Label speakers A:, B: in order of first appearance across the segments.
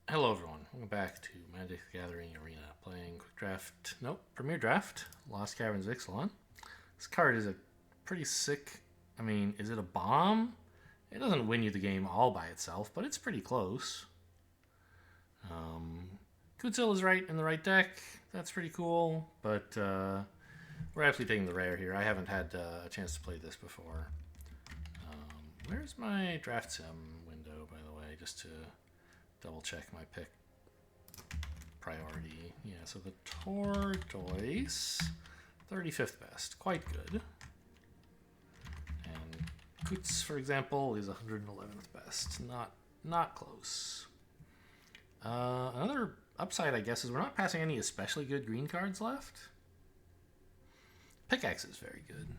A: Hello everyone, welcome back to Magic the Gathering Arena, playing Quick Draft, nope, Premier Draft, Lost Caverns of Ixalan. This card is a pretty sick, is it a bomb? It doesn't win you the game all by itself, but it's pretty close. Kutzil is right in the right deck, that's pretty cool, but we're actually taking the rare here. I haven't had a chance to play this before. Where's my draft sim window, by the way, just to double check my pick priority. Yeah, so the Tortoise, 35th best, quite good. And Kutz, for example, is 111th best, not close. Another upside, I guess, is we're not passing any especially good green cards left. Pickaxe is very good,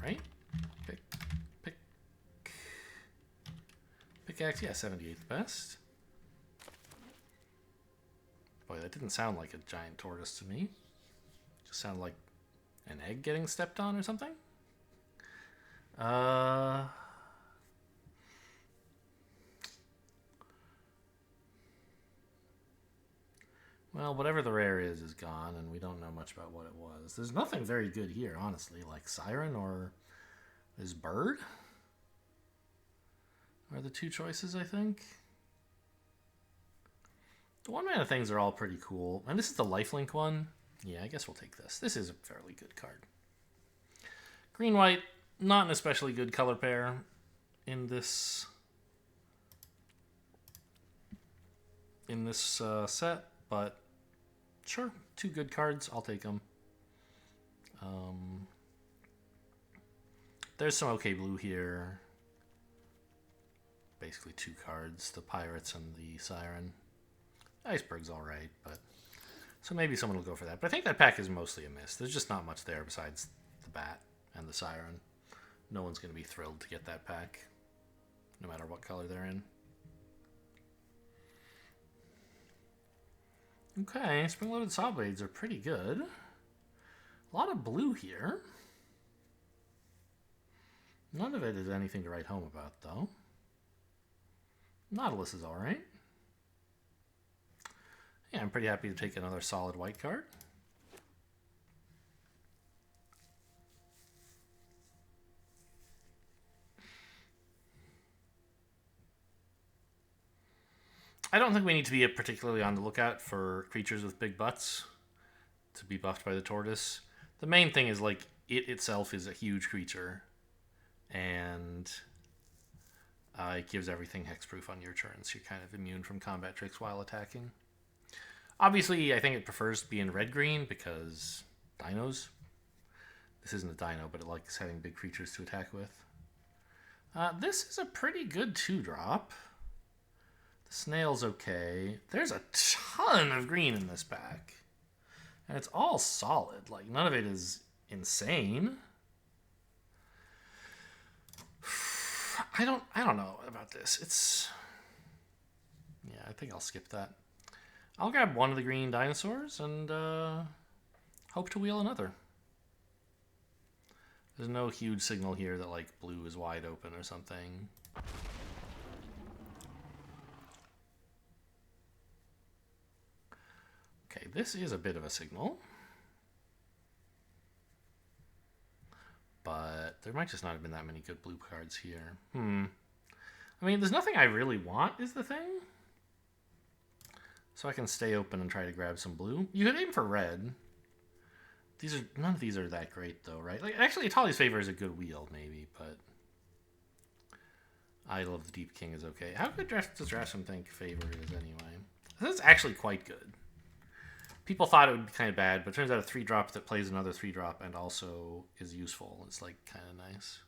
A: right? Pickaxe, yeah, 78th best. Boy, that didn't sound like a giant tortoise to me. It just sounded like an egg getting stepped on or something. Well, whatever the rare is gone, and we don't know much about what it was. There's nothing very good here, honestly, like Siren or this bird are the two choices, I think. The one-mana things are all pretty cool. And this is the lifelink one. Yeah, I guess we'll take this. This is a fairly good card. Green-white, not an especially good color pair in this set, but sure, two good cards. I'll take them. There's some okay blue here. Basically two cards, the Pirates and the Siren. Iceberg's alright, but so maybe someone will go for that. But I think that pack is mostly a miss. There's just not much there besides the Bat and the Siren. No one's going to be thrilled to get that pack, no matter what color they're in. Okay, Spring-Loaded Saw Blades are pretty good. A lot of blue here. None of it is anything to write home about, though. Nautilus is alright. Yeah, I'm pretty happy to take another solid white card. I don't think we need to be particularly on the lookout for creatures with big butts to be buffed by the tortoise. The main thing is, like, it itself is a huge creature, and it gives everything hexproof on your turn, so you're kind of immune from combat tricks while attacking. Obviously, I think it prefers to be in red-green because dinos. This isn't a dino, but it likes having big creatures to attack with. This is a pretty good 2-drop. The snail's okay. There's a ton of green in this pack. And it's all solid. Like, none of it is insane. I don't know about this. Yeah, I think I'll skip that. I'll grab one of the green dinosaurs and hope to wheel another. There's no huge signal here that, like, blue is wide open or something. Okay, this is a bit of a signal. But there might just not have been that many good blue cards here. I mean, there's nothing I really want is the thing. So I can stay open and try to grab some blue. You could aim for red. None of these are that great, though, right? Like, actually, Atali's Favor is a good wheel, maybe, but Idol of the Deep King is okay. How good does Drasham think Favor is, anyway? This is actually quite good. People thought it would be kind of bad, but it turns out a 3-drop that plays another 3-drop and also is useful. It's, like, kind of nice.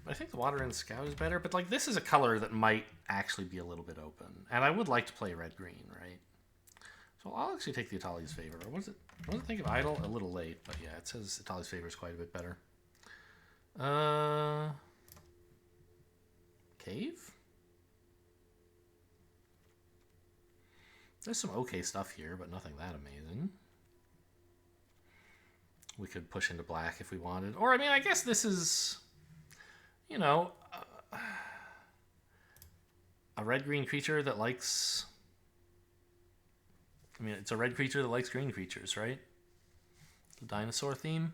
A: I think the Water and Scout is better, but, like, this is a color that might actually be a little bit open. And I would like to play red-green, right? So I'll actually take the Atali's Favor. What does it think of Idol? A little late, but yeah, it says Atali's Favor is quite a bit better. Cave? There's some okay stuff here, but nothing that amazing. We could push into black if we wanted. Or, I mean, I guess this is, you know, a red-green creature that likes... I mean, it's a red creature that likes green creatures, right? The dinosaur theme.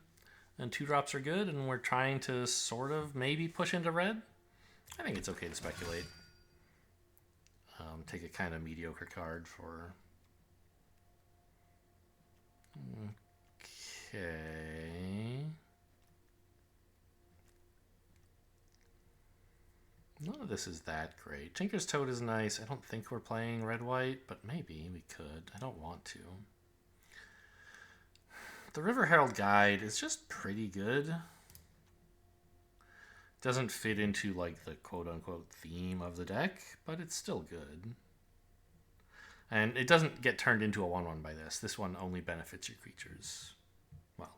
A: And 2-drops are good, and we're trying to sort of maybe push into red. I think it's okay to speculate. Take a kind of mediocre card for... Okay. None of this is that great. Tinker's Toad is nice. I don't think we're playing red-white, but maybe we could. I don't want to. The River Herald Guide is just pretty good. Doesn't fit into like the quote-unquote theme of the deck, but it's still good. And it doesn't get turned into a 1/1 by this. This one only benefits your creatures. Well,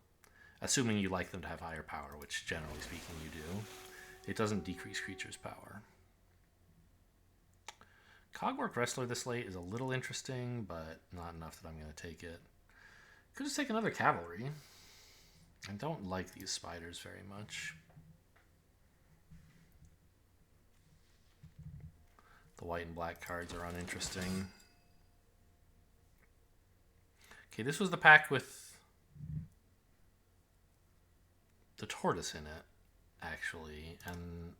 A: assuming you like them to have higher power, which generally speaking you do. It doesn't decrease creatures' power. Cogwork Wrestler this late is a little interesting, but not enough that I'm going to take it. Could just take another Cavalry. I don't like these spiders very much. The white and black cards are uninteresting. Okay, this was the pack with the tortoise in it, actually. And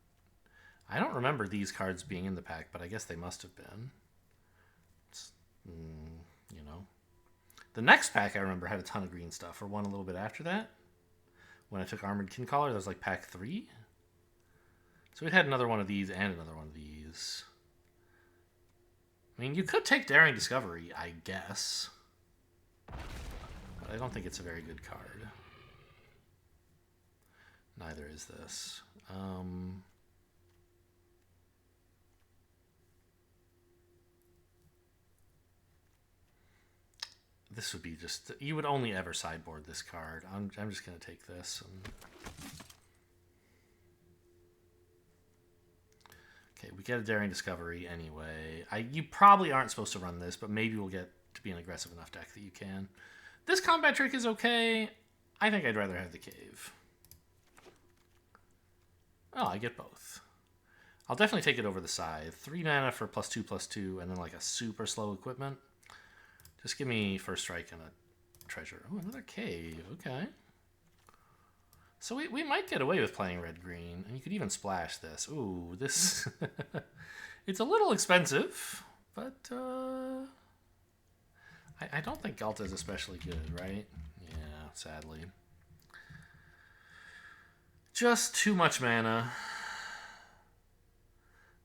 A: I don't remember these cards being in the pack, but I guess they must have been. You know. The next pack I remember had a ton of green stuff, or one a little bit after that. When I took Armored Kincaller, that was like pack 3. So we'd had another one of these and another one of these. I mean, you could take Daring Discovery, I guess. But I don't think it's a very good card. Neither is this. This would be just... You would only ever sideboard this card. I'm just going to take this. Okay, we get a Daring Discovery anyway. You probably aren't supposed to run this, but maybe we'll get to be an aggressive enough deck that you can. This combat trick is okay. I think I'd rather have the Cave. Oh, I get both. I'll definitely take it over the Scythe. 3 mana for +2/+2, and then like a super slow equipment. Just give me first strike and a treasure. Oh, another Cave. Okay. So we might get away with playing red-green, and you could even splash this. Ooh, this... It's a little expensive, but I don't think Galta is especially good, right? Yeah, sadly. Just too much mana.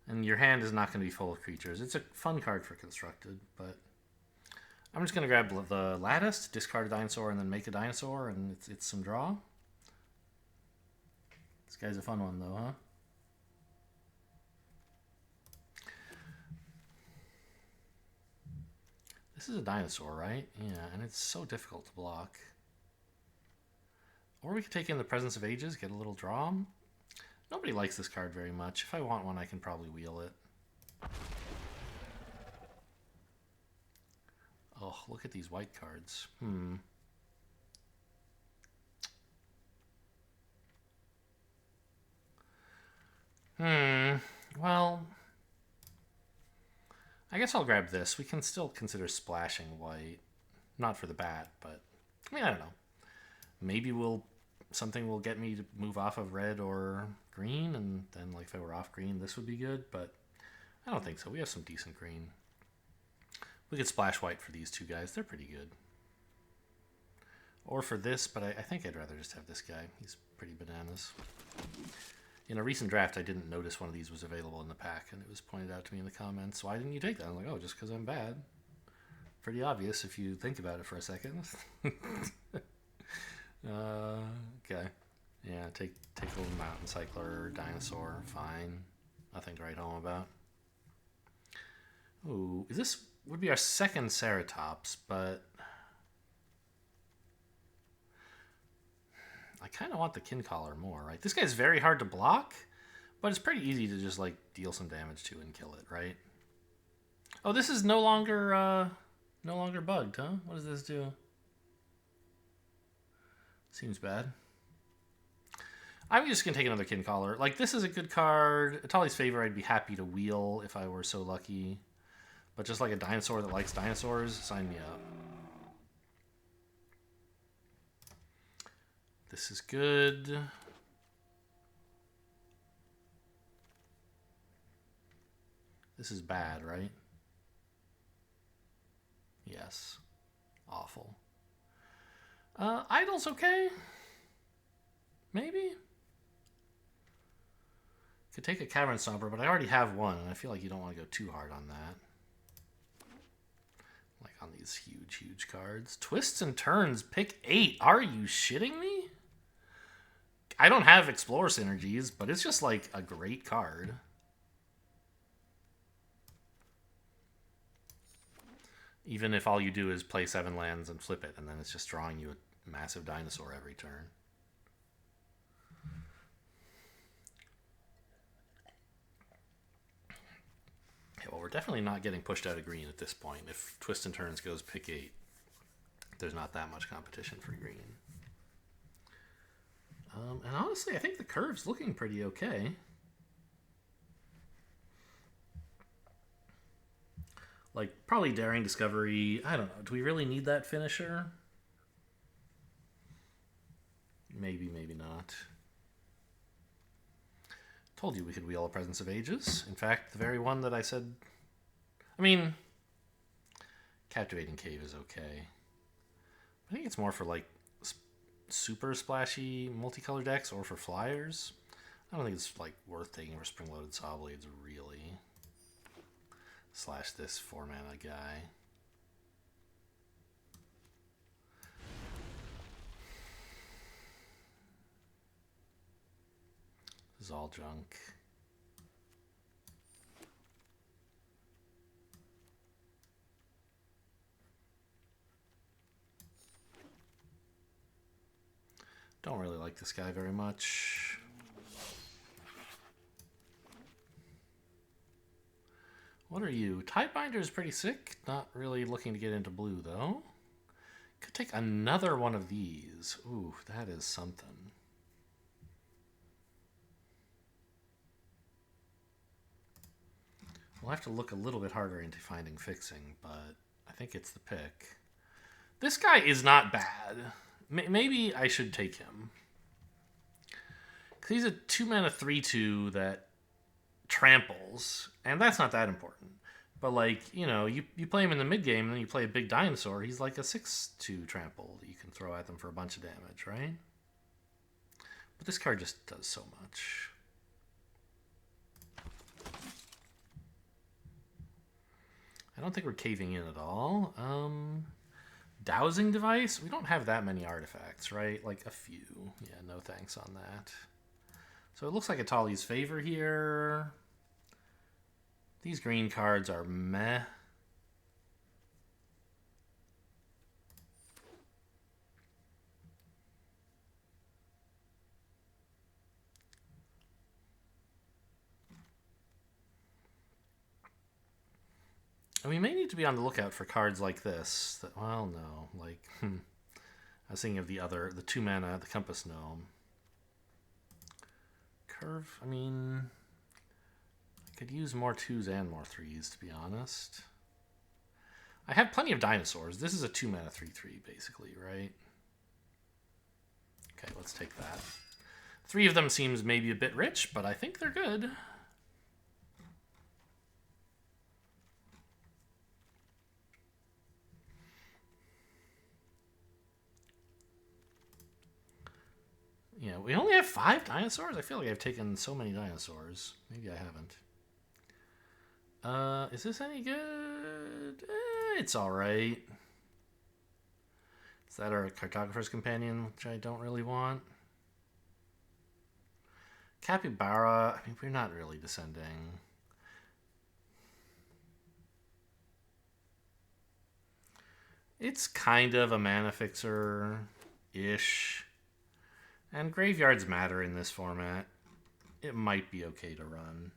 A: And your hand is not going to be full of creatures. It's a fun card for Constructed, but... I'm just going to grab the Lattice, discard a dinosaur, and then make a dinosaur, and it's some draw. This guy's a fun one, though, huh? This is a dinosaur, right? Yeah, and it's so difficult to block. Or we could take in the Presence of Ages, get a little draw. Nobody likes this card very much. If I want one, I can probably wheel it. Oh, look at these white cards. Well, I guess I'll grab this. We can still consider splashing white. Not for the bat, but I mean, I don't know. Maybe something will get me to move off of red or green, and then like if I were off green, this would be good, but I don't think so. We have some decent green. We could splash white for these two guys. They're pretty good. Or for this, but I think I'd rather just have this guy. He's pretty bananas. In a recent draft, I didn't notice one of these was available in the pack, and it was pointed out to me in the comments. Why didn't you take that? I'm like, oh, just because I'm bad. Pretty obvious if you think about it for a second. Okay. Yeah, take a little Mountain Cycler, Dinosaur, fine. Nothing to write home about. Ooh, this would be our second Ceratops, but... I kind of want the Kincaller more, right? This guy's very hard to block, but it's pretty easy to just, like, deal some damage to and kill it, right? Oh, this is no longer bugged, huh? What does this do? Seems bad. I'm just going to take another Kin Caller. Like, this is a good card. Atali's Favor I'd be happy to wheel if I were so lucky. But just like a dinosaur that likes dinosaurs, sign me up. This is good. This is bad, right? Yes. Awful. Idol's okay. Maybe? Could take a Cavern Stomper, but I already have one, and I feel like you don't want to go too hard on that. Like on these huge, huge cards. Twists and Turns, pick 8. Are you shitting me? I don't have Explore synergies, but it's just like a great card. Even if all you do is play 7 lands and flip it, and then it's just drawing you a massive dinosaur every turn. Okay, well, we're definitely not getting pushed out of green at this point. If Twist and Turns goes pick 8, there's not that much competition for green. And honestly, I think the curve's looking pretty okay. Like, probably Daring Discovery. I don't know. Do we really need that finisher? Maybe, maybe not. Told you we could wheel a Presence of Ages. In fact, the very one that I said... I mean, Captivating Cave is okay. I think it's more for, like, super splashy multicolor decks or for flyers. I don't think it's, like, worth taking for Spring-Loaded Saw Blades, really. Slash this 4-mana guy. This is all junk. Don't really like this guy very much. What are you? Tidebinder is pretty sick. Not really looking to get into blue, though. Could take another one of these. Ooh, that is something. We'll have to look a little bit harder into finding fixing, but I think it's the pick. This guy is not bad. Maybe I should take him. Because he's a 2-mana 3/2 that tramples, and that's not that important. But, like, you know, you play him in the mid-game, and then you play a big dinosaur, he's like a 6/2 trample that you can throw at them for a bunch of damage, right? But this card just does so much. I don't think we're caving in at all. Dowsing Device? We don't have that many artifacts, right? Like, a few. Yeah, no thanks on that. So it looks like Atali's Favor here. These green cards are meh. And we may need to be on the lookout for cards like this. That, well, no. Like, I was thinking of the 2-mana, the Compass Gnome. Curve, I mean, I could use more 2s and more 3s, to be honest. I have plenty of dinosaurs. This is a 2-mana 3/3, basically, right? Okay, let's take that. 3 of them seems maybe a bit rich, but I think they're good. Yeah, we only have 5 dinosaurs? I feel like I've taken so many dinosaurs. Maybe I haven't. Is this any good? It's alright. Is that our Cartographer's Companion, which I don't really want? Capybara, I mean, we're not really descending. It's kind of a mana fixer-ish. And graveyards matter in this format. It might be okay to run.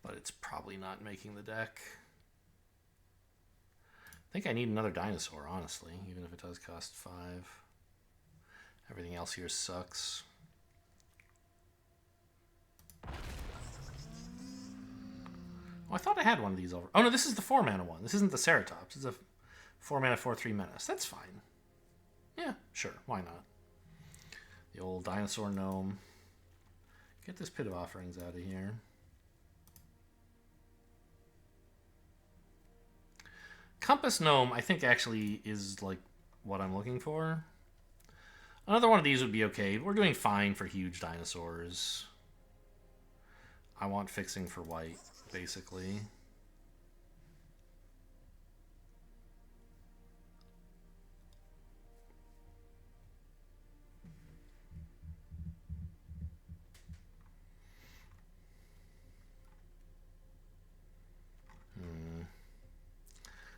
A: But it's probably not making the deck. I think I need another dinosaur, honestly, even if it does cost 5. Everything else here sucks. Oh, I thought I had one of these over. Oh, no, this is the 4-mana one. This isn't the Ceratops. It's a 4-mana, 4/3 menace. That's fine. Yeah, sure. Why not? The old dinosaur gnome. Get this Pit of Offerings out of here. Compass Gnome, I think, actually is like what I'm looking for. Another one of these would be okay. We're doing fine for huge dinosaurs. I want fixing for white, basically.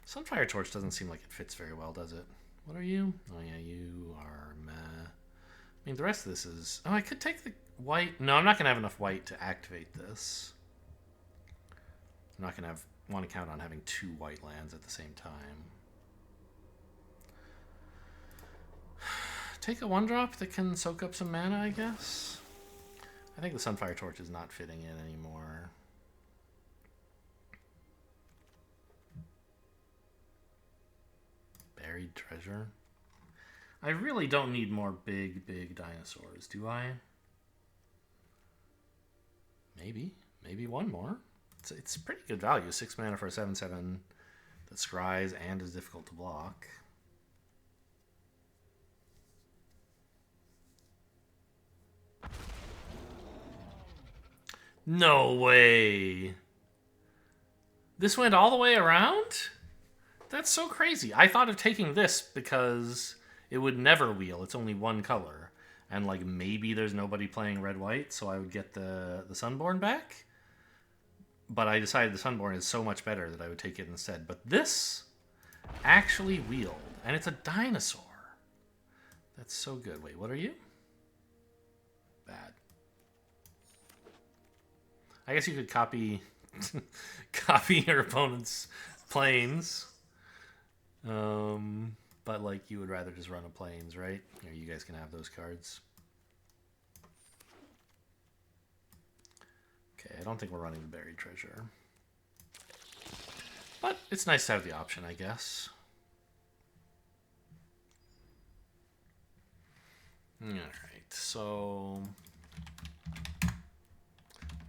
A: Sunfire Torch doesn't seem like it fits very well, does it? What are you? Oh yeah, you are meh. I mean, the rest of this is... Oh, I could take the white... No, I'm not going to have enough white to activate this. I'm not going to want to count on having 2 white lands at the same time. Take a 1-drop that can soak up some mana, I guess? I think the Sunfire Torch is not fitting in anymore. Buried Treasure. I really don't need more big dinosaurs, do I? Maybe. Maybe one more. It's pretty good value. 6 mana for a 7/7 that scries and is difficult to block. No way! This went all the way around? That's so crazy. I thought of taking this because it would never wheel. It's only one color. And like maybe there's nobody playing red-white, so I would get the Sunborn back. But I decided the Sunborn is so much better that I would take it instead. But this actually wheeled. And it's a dinosaur. That's so good. Wait, what are you? Bad. I guess you could copy copy your opponent's planes. But like you would rather just run a planes, right? Here, you guys can have those cards. Okay, I don't think we're running the Buried Treasure. But it's nice to have the option, I guess. Alright, so...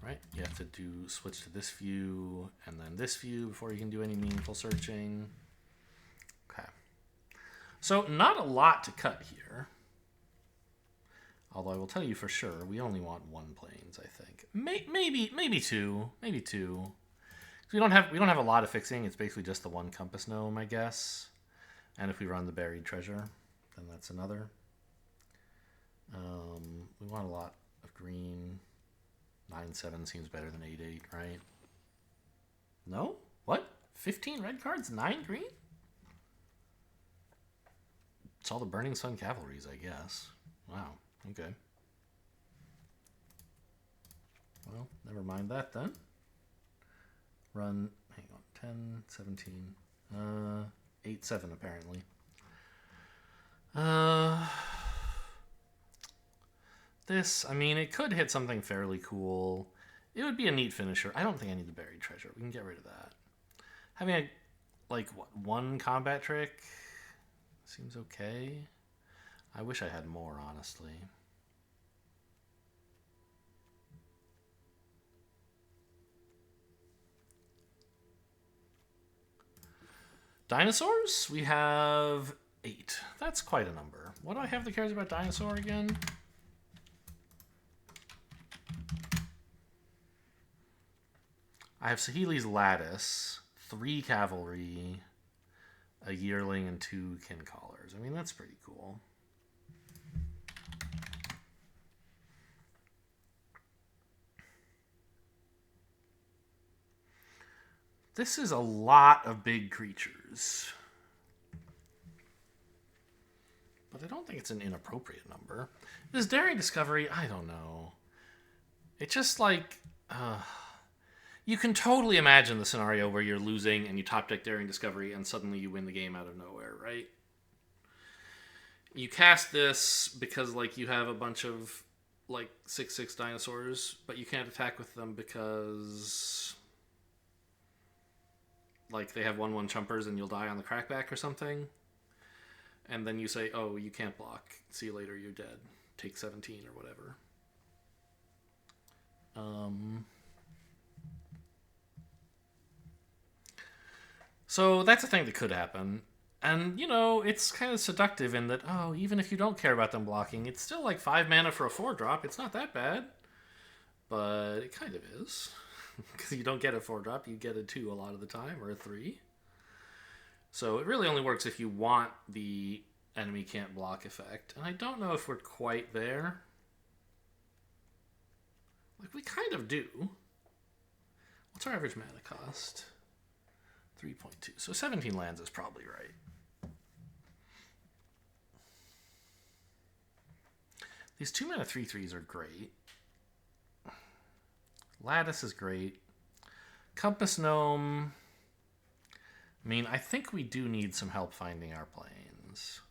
A: Right, you have to switch to this view and then this view before you can do any meaningful searching. Okay. So not a lot to cut here. Although I will tell you for sure, we only want 1 planes, I think. Maybe 2. Maybe 2. We don't have a lot of fixing. It's basically just the 1 Compass Gnome, I guess. And if we run the Buried Treasure, then that's another. We want a lot of green. 9/7 seems better than 8/8, right? No? What? 15 red cards, 9 green? It's all the Burning Sun Cavalries, I guess. Wow. Okay. Well, never mind that then. Run, hang on, 10, 17, 8/7 apparently. This, I mean, it could hit something fairly cool. It would be a neat finisher. I don't think I need the Buried Treasure. We can get rid of that. Having a, like, what, 1 combat trick seems okay. I wish I had more, honestly. Dinosaurs? We have 8. That's quite a number. What do I have that cares about dinosaur again? I have Saheeli's Lattice, 3 Cavalry, a Yearling, and 2 Kincallers. I mean, that's pretty cool. This is a lot of big creatures. But I don't think it's an inappropriate number. This Daring Discovery, I don't know. It just like... You can totally imagine the scenario where you're losing and you top deck Daring Discovery and suddenly you win the game out of nowhere, right? You cast this because like you have a bunch of like 6/6 dinosaurs, but you can't attack with them because like they have 1/1 chumpers and you'll die on the crackback or something. And then you say, "Oh, you can't block. See you later. You're dead. Take 17 or whatever." So that's a thing that could happen. And, you know, it's kind of seductive in that, oh, even if you don't care about them blocking, it's still like 5 mana for a 4-drop. It's not that bad. But it kind of is. Because you don't get a 4-drop, you get a 2 a lot of the time, or a 3. So it really only works if you want the enemy can't block effect. And I don't know if we're quite there. Like, we kind of do. What's our average mana cost? 3.2. So 17 lands is probably right. These 2-mana 3/3s are great. Lattice is great. Compass Gnome. I mean, I think we do need some help finding our planes.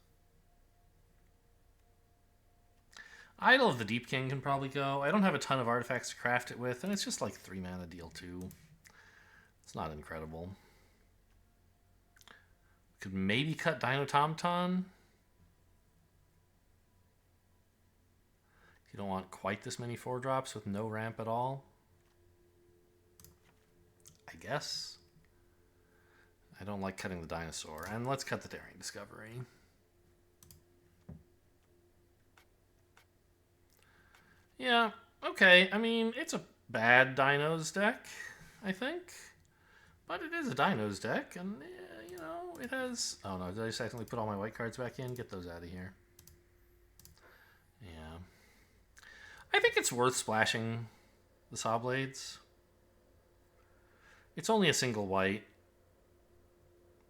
A: Idol of the Deep King can probably go. I don't have a ton of artifacts to craft it with, and it's just like 3 mana deal 2. It's not incredible. Could maybe cut Dino Tomton. You don't want quite this many 4-drops with no ramp at all. I guess. I don't like cutting the dinosaur. And let's cut the Daring Discovery. Yeah, okay. I mean, it's a bad Dinos deck, I think. But it is a Dinos deck, and, you know, it has... Oh, no, did I just accidentally put all my white cards back in? Get those out of here. Yeah. I think it's worth splashing the Saw Blades. It's only a single white,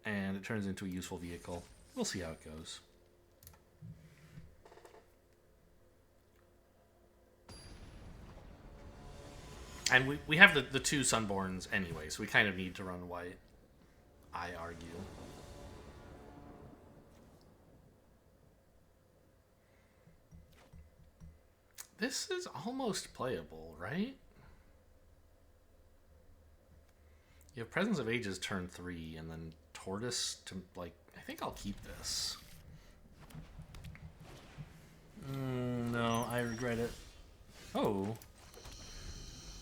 A: and it turns into a useful vehicle. We'll see how it goes. And we have the 2 Sunborns anyway, so we kind of need to run white, I argue. This is almost playable, right? You have Presence of Ages turn 3, and then Tortoise to, like... I think I'll keep this. No, I regret it. Oh.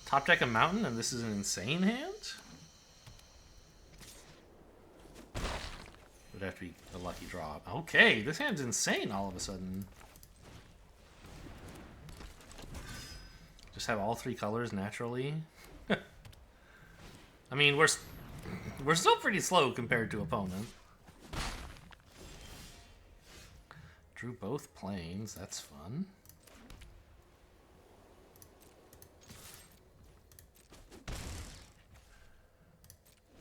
A: Top deck a mountain, and this is an insane hand? Would have to be a lucky draw. Okay, this hand's insane all of a sudden. Just have all 3 colors naturally. I mean, we're still pretty slow compared to opponent. Drew both planes. That's fun.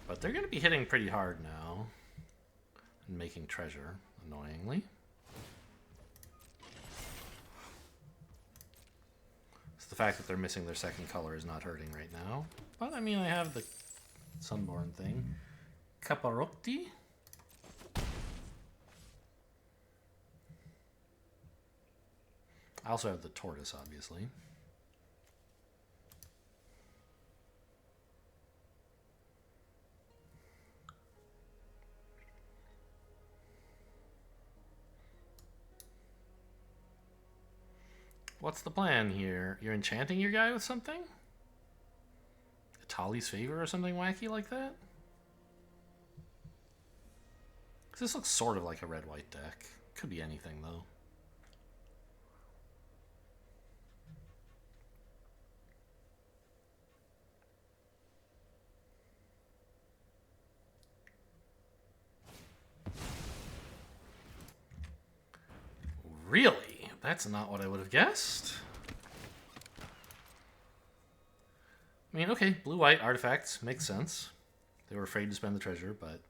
A: But they're going to be hitting pretty hard now. And making treasure, annoyingly. So the fact that they're missing their second color is not hurting right now. But, I mean, I have the Sunborn thing. Caparotti. I also have the Tortoise, obviously. What's the plan here? You're enchanting your guy with something? Tali's Favor or something wacky like that? This looks sort of like a red-white deck. Could be anything, though. Really? That's not what I would have guessed. I mean, okay, blue-white artifacts makes sense. They were afraid to spend the treasure, but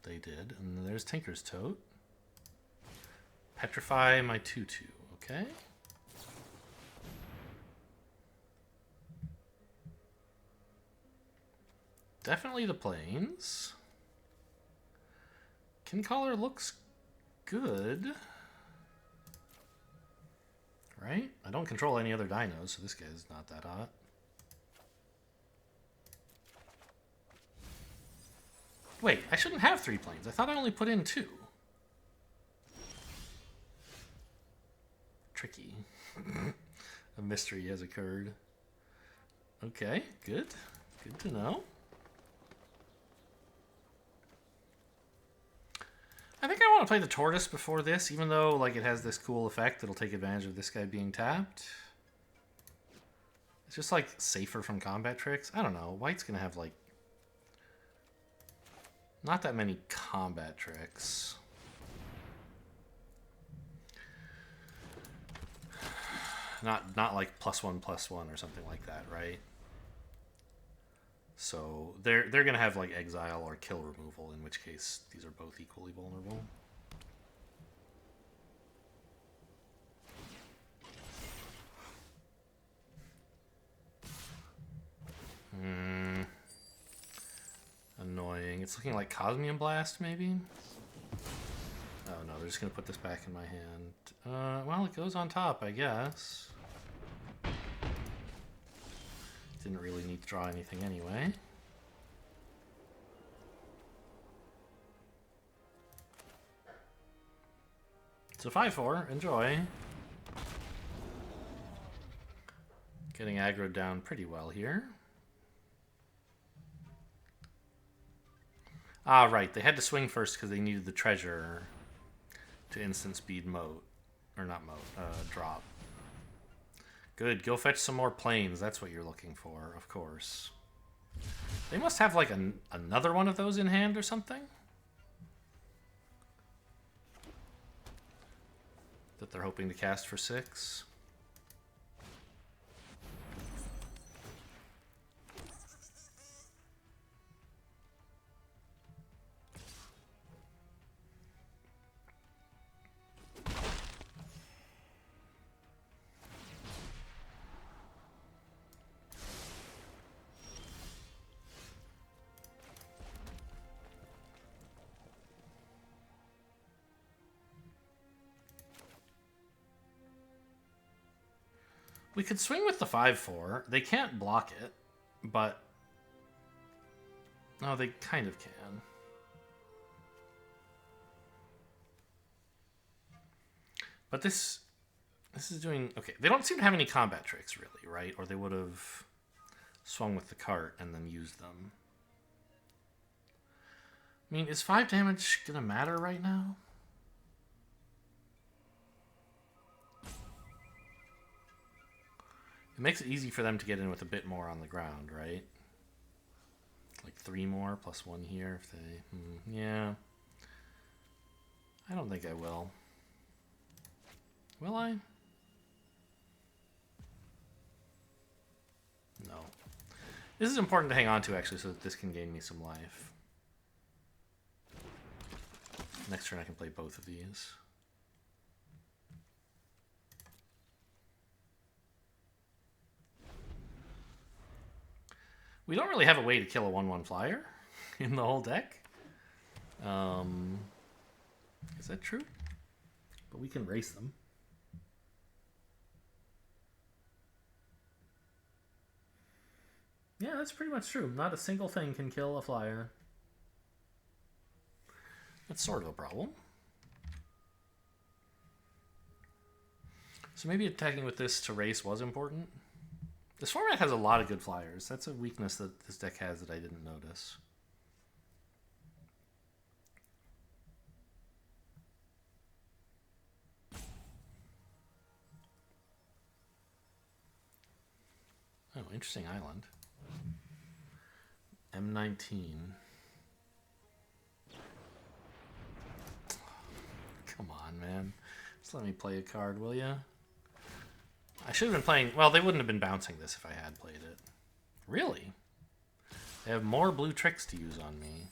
A: they did. And there's Tinker's Tote. Petrify my 2/2, okay? Definitely the plains. Kincaller looks good. Right? I don't control any other dinos, so this guy's not that hot. Wait, I shouldn't have 3 planes. I thought I only put in 2. Tricky. A mystery has occurred. Okay, good. Good to know. I think I want to play the tortoise before this, even though like it has this cool effect. It'll take advantage of this guy being tapped. It's just like safer from combat tricks. I don't know. White's gonna have like not that many combat tricks. Not like +1/+1 or something like that, right? So they're gonna have like exile or kill removal, in which case these are both equally vulnerable. Annoying. It's looking like Cosmium Blast, maybe? Oh no, they're just gonna put this back in my hand. Well, it goes on top, I guess. Didn't really need to draw anything anyway. It's a 5/4. Enjoy. Getting aggroed down pretty well here. Ah, right. They had to swing first because they needed the treasure to instant speed moat. Or not moat, drop. Good. Go fetch some more planes. That's what you're looking for, of course. They must have like another one of those in hand or something. That they're hoping to cast for 6. We could swing with the 5/4. They can't block it, but... No, they kind of can. But this is doing... Okay, they don't seem to have any combat tricks, really, right? Or they would have swung with the cart and then used them. I mean, is 5 damage gonna matter right now? It makes it easy for them to get in with a bit more on the ground, right? Like 3 more plus 1 here if they... yeah. I don't think I will. Will I? No. This is important to hang on to, actually, so that this can gain me some life. Next turn I can play both of these. We don't really have a way to kill a 1/1 flyer in the whole deck. Is that true? But we can race them. Yeah, that's pretty much true. Not a single thing can kill a flyer. That's sort of a problem. So maybe attacking with this to race was important. This format has a lot of good flyers. That's a weakness that this deck has that I didn't notice. Oh, interesting island. M19. Come on, man. Just let me play a card, will ya? I should have been playing... Well, they wouldn't have been bouncing this if I had played it. Really? They have more blue tricks to use on me.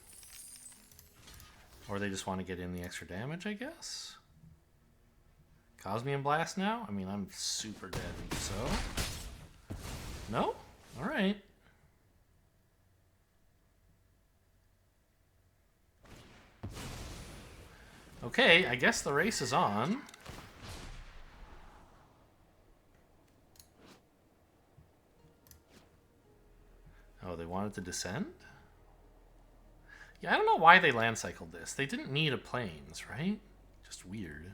A: Or they just want to get in the extra damage, I guess? Cosmium Blast now? I mean, I'm super dead, so... No? Alright. Okay, I guess the race is on. Oh, they wanted to descend? Yeah, I don't know why they land cycled this. They didn't need a plains, right? Just weird.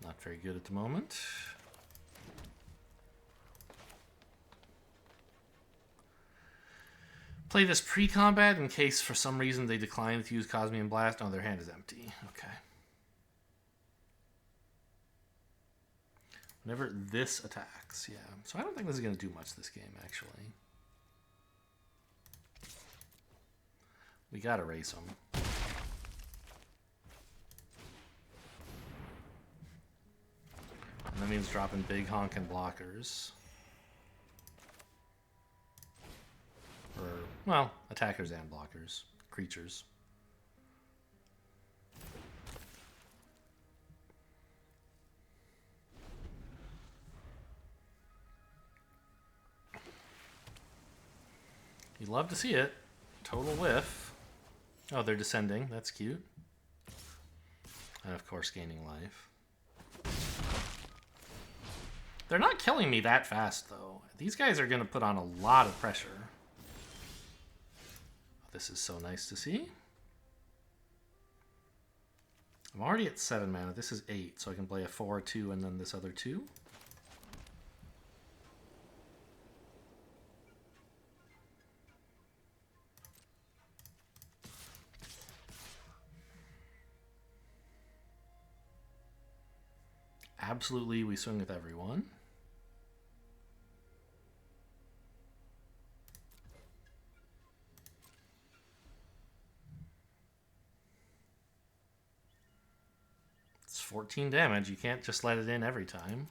A: Not very good at the moment. Play this pre-combat in case for some reason they decline to use Cosmian Blast. Oh, their hand is empty. Okay. Whenever this attacks, yeah. So I don't think this is going to do much this game, actually. We got to race them. And that means dropping big honkin' blockers. Or, well, attackers and blockers. Creatures. You'd love to see it. Total whiff. Oh, they're descending. That's cute. And of course, gaining life. They're not killing me that fast, though. These guys are going to put on a lot of pressure. This is so nice to see. I'm already at 7 mana. This is 8, so I can play a 4/2 and then this other 2. Absolutely, we swing with everyone. It's 14 damage. You can't just let it in every time.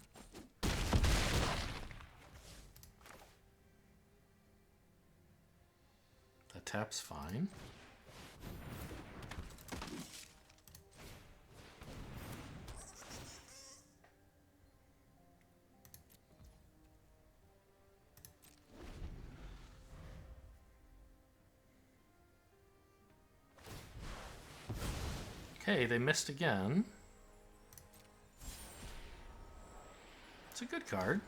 A: That tap's fine. Okay, they missed again. It's a good card.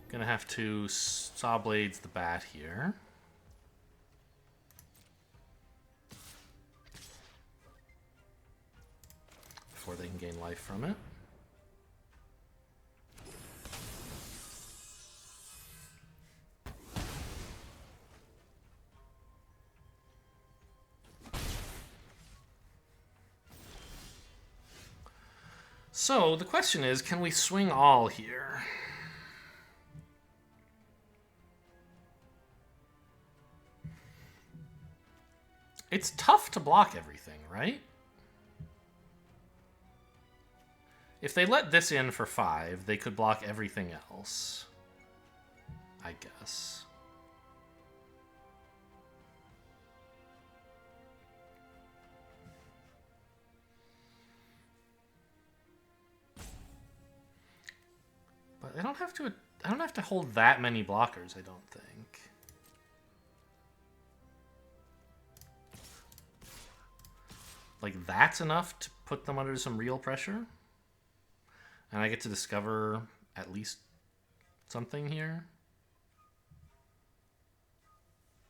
A: Gonna have to Saw Blades the bat here. Before they can gain life from it. So, the question is, can we swing all here? It's tough to block everything, right? If they let this in for 5, they could block everything else. I guess. But I don't have to hold that many blockers, I don't think. Like, that's enough to put them under some real pressure? And I get to discover at least something here?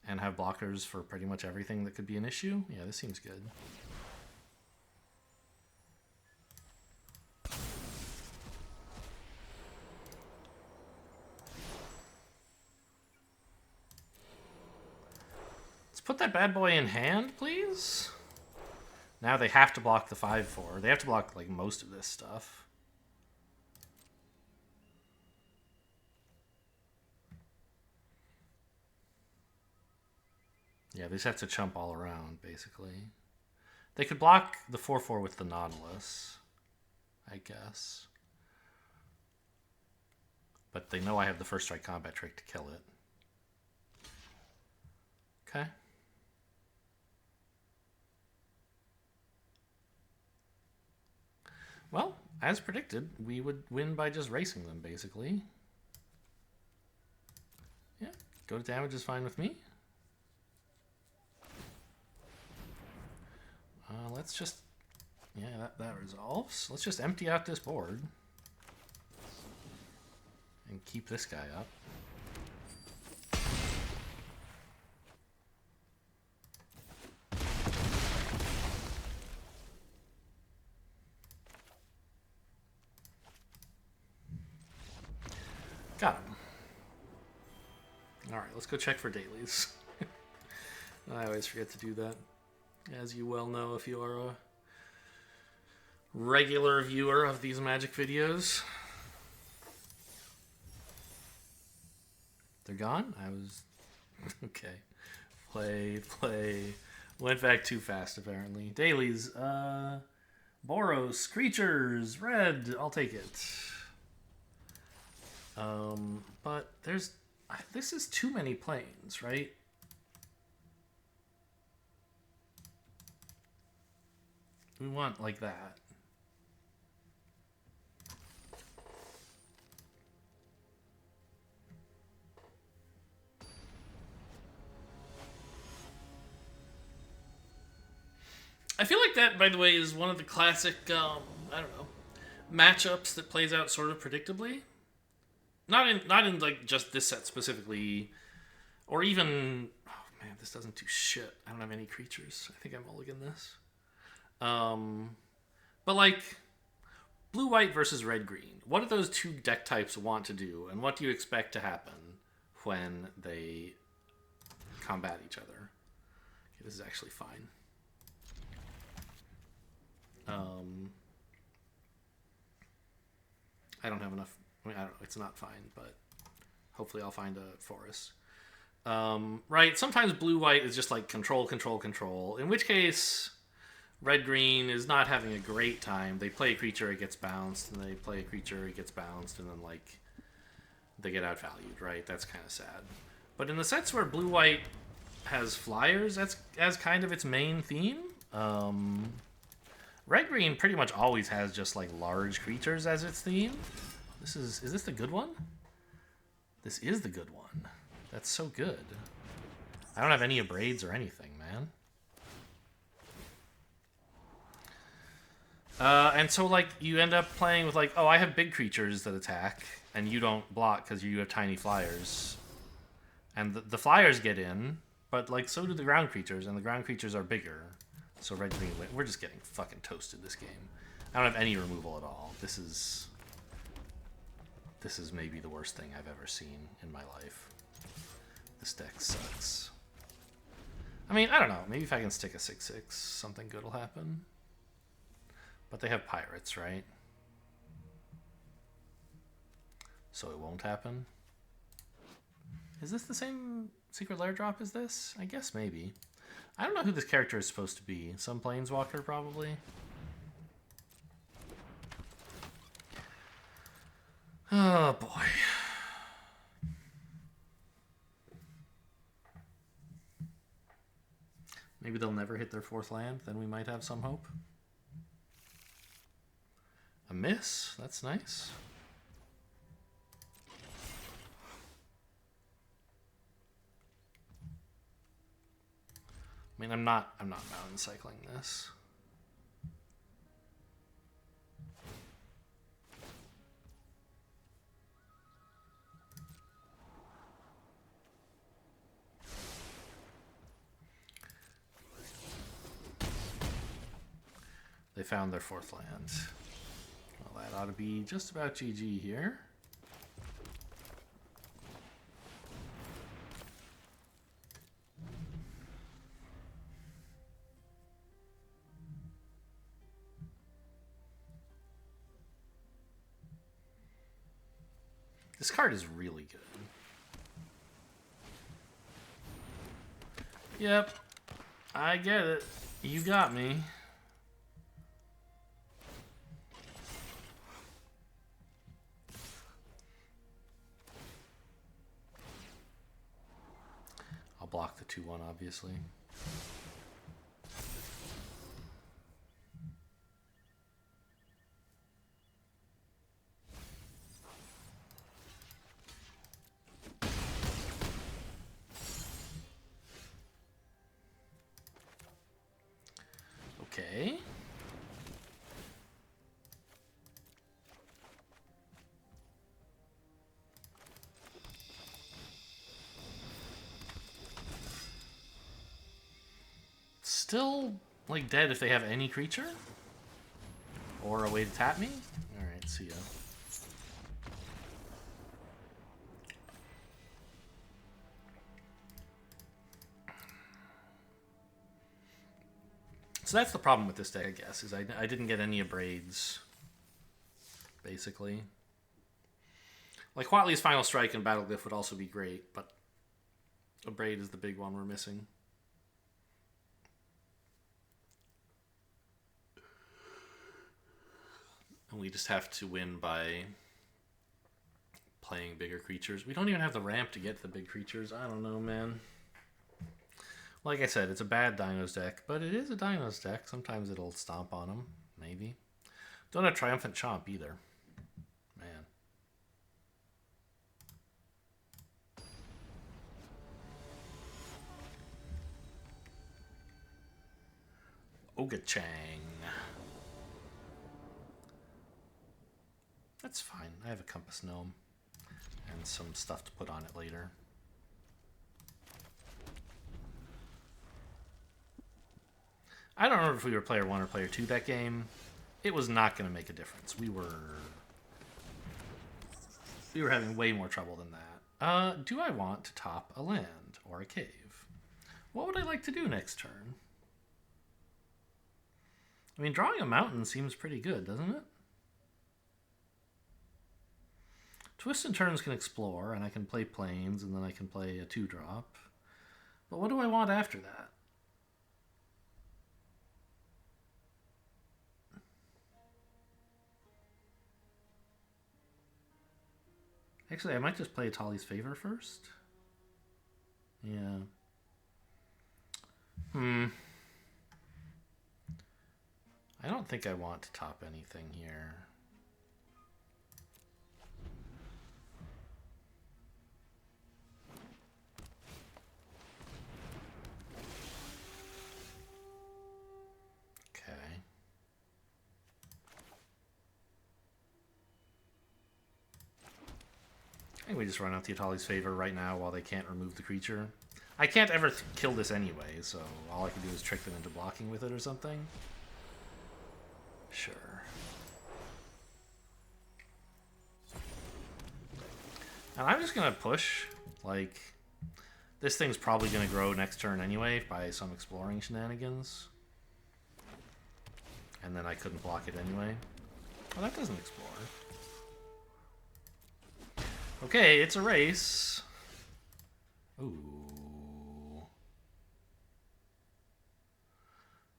A: And have blockers for pretty much everything that could be an issue? Yeah, this seems good. Let's put that bad boy in hand, please. Now they have to block the 5/4. They have to block, like, most of this stuff. Yeah, they just have to chump all around, basically. They could block the 4/4 with the Nautilus, I guess. But they know I have the first strike combat trick to kill it. Okay. Well, as predicted, we would win by just racing them, basically. Yeah, go to damage is fine with me. Let's just... Yeah, that resolves. Let's just empty out this board. And keep this guy up. Got him. Alright, let's go check for dailies. I always forget to do that. As you well know if you are a regular viewer of these Magic videos. They're gone? I was... Okay. Play. Went back too fast, apparently. Dailies. Boros. Creatures. Red. I'll take it. But there's... This is too many planes, right? We want like that. I feel like that, by the way, is one of the classic, I don't know, matchups that plays out sort of predictably. Not in like just this set specifically, or even, oh man, this doesn't do shit. I don't have any creatures. I think I mulligan this. But like blue-white versus red-green. What do those two deck types want to do, and what do you expect to happen when they combat each other? Okay, this is actually fine. I don't have enough. I mean, I don't know. It's not fine, but hopefully I'll find a forest. Right. Sometimes blue-white is just like control. In which case, red-green is not having a great time. They play a creature, it gets bounced, and they play a creature, it gets bounced, and then like they get outvalued. Right. That's kind of sad. But in the sets where blue-white has flyers, that's as kind of its main theme. Red-green pretty much always has just like large creatures as its theme. Is this the good one? This is the good one. That's so good. I don't have any abrades or anything, man. And so like you end up playing with like, oh, I have big creatures that attack, and you don't block because you have tiny flyers. And the flyers get in, but like so do the ground creatures, and the ground creatures are bigger. So red-green, we're just getting fucking toasted this game. I don't have any removal at all. This is maybe the worst thing I've ever seen in my life. This deck sucks. I mean, I don't know. Maybe if I can stick a 6/6, something good will happen. But they have pirates, right? So it won't happen. Is this the same secret lair drop as this? I guess maybe. I don't know who this character is supposed to be. Some planeswalker, probably. Oh, boy. Maybe they'll never hit their 4th land. Then we might have some hope. A miss. That's nice. I mean, I'm not mountain cycling this. They found their 4th land. Well, that ought to be just about GG here. This card is really good. Yep. I get it. You got me. I'll block the 2/1, obviously. Okay. Still, like, dead if they have any creature? Or a way to tap me? Alright, see ya. So that's the problem with this deck, I guess, is I didn't get any Abrades, basically. Like, Huatli's Final Strike and Battle Glyph would also be great, but Abrade is the big one we're missing. And we just have to win by playing bigger creatures. We don't even have the ramp to get to the big creatures. I don't know, man. Like I said, it's a bad Dinos deck, but it is a Dinos deck. Sometimes it'll stomp on them, maybe. Don't have Triumphant Chomp either. Man. Ogachang. That's fine. I have a Compass Gnome and some stuff to put on it later. I don't remember if we were player 1 or player 2 that game. It was not going to make a difference. We were having way more trouble than that. Do I want to top a land or a cave? What would I like to do next turn? I mean, drawing a mountain seems pretty good, doesn't it? Twist and Turns can explore, and I can play plains, and then I can play a 2-drop. But what do I want after that? Actually, I might just play Atali's Favor first. Yeah. I don't think I want to top anything here. Okay. I think we just run out the Atali's Favor right now while they can't remove the creature. I can't ever kill this anyway, so all I can do is trick them into blocking with it or something. Sure. And I'm just going to push. Like, this thing's probably going to grow next turn anyway by some exploring shenanigans. And then I couldn't block it anyway. Oh, that doesn't explore. Okay, it's a race. Ooh.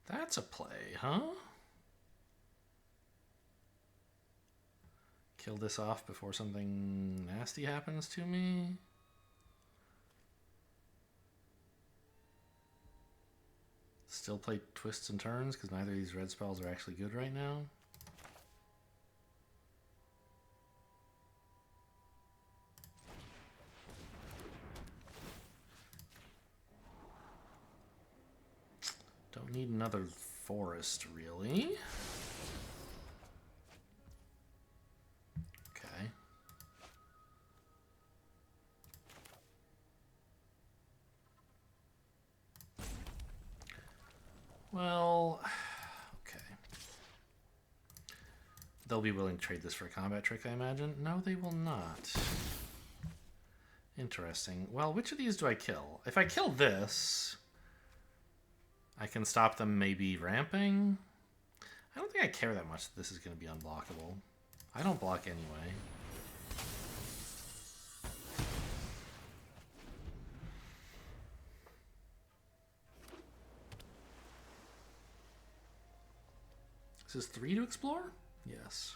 A: That's a play, huh? Kill this off before something nasty happens to me. Still play Twists and Turns because neither of these red spells are actually good right now. Don't need another forest, really. Okay. Well, okay. They'll be willing to trade this for a combat trick, I imagine. No, they will not. Interesting. Well, which of these do I kill? If I kill this, I can stop them maybe ramping. I don't think I care that much that this is going to be unblockable. I don't block anyway. Is this 3 to explore? Yes.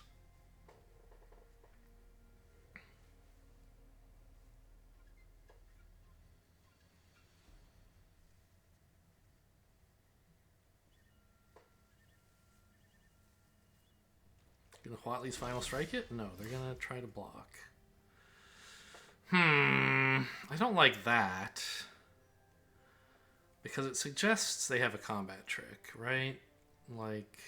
A: Gonna Huatli's Final Strike it? No, they're gonna try to block. I don't like that. Because it suggests they have a combat trick, right? like...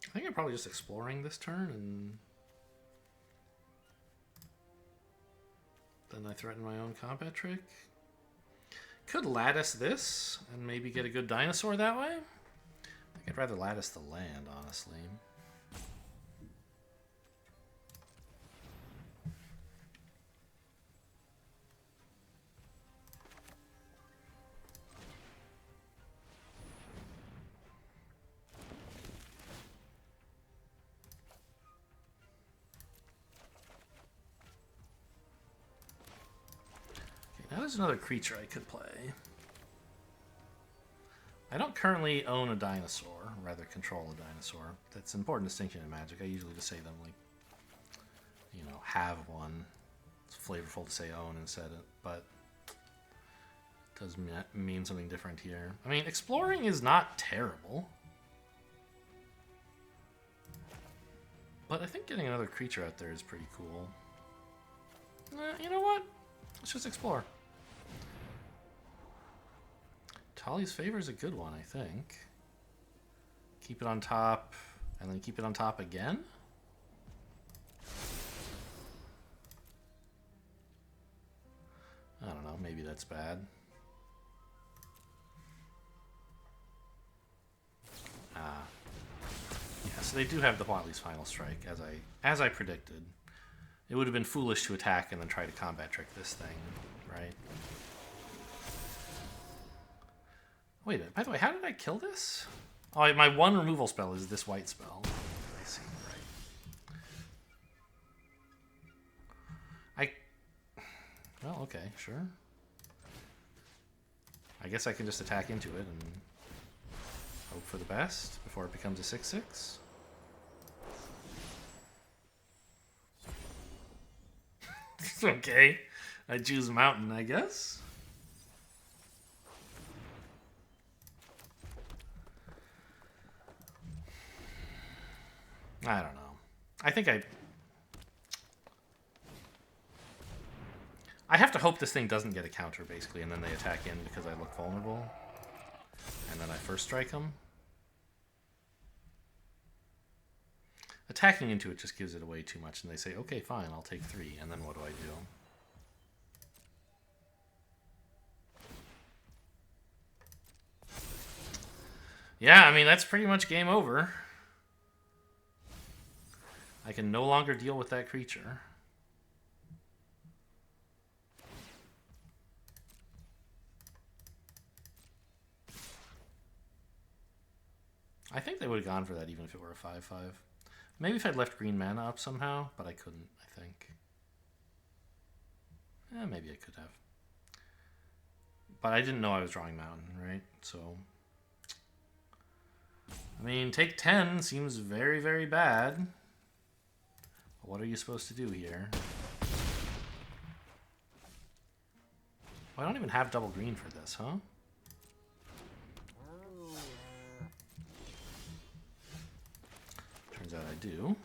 A: I think I'm probably just exploring this turn, and then I threaten my own combat trick. Could lattice this and maybe get a good dinosaur that way. I think I'd rather lattice the land, honestly. Now there's another creature I could play. I don't currently own a dinosaur, or rather control a dinosaur. That's an important distinction in Magic. I usually just say them like, you know, have one. It's flavorful to say own instead, but it does mean something different here. I mean, exploring is not terrible. But I think getting another creature out there is pretty cool. You know what? Let's just explore. Tali's Favor is a good one, I think. Keep it on top, and then keep it on top again? I don't know, maybe that's bad. Yeah, so they do have the Whatley's Final Strike, as I predicted. It would have been foolish to attack and then try to combat trick this thing, right? Wait, by the way, how did I kill this? Oh, my one removal spell is this white spell. I see, right. Well, okay, sure. I guess I can just attack into it and hope for the best before it becomes a 6/6. Okay, I choose Mountain, I guess. I don't know. I think I have to hope this thing doesn't get a counter, basically, and then they attack in because I look vulnerable. And then I first strike them. Attacking into it just gives it away too much, and they say, okay, fine, I'll take 3, and then what do I do? Yeah, I mean, that's pretty much game over. I can no longer deal with that creature. I think they would have gone for that even if it were a 5/5. Maybe if I'd left green mana up somehow, but I couldn't, I think. Maybe I could have. But I didn't know I was drawing Mountain, right? So, I mean, take 10 seems very, very bad. What are you supposed to do here? I don't even have double green for this, huh? Turns out I do.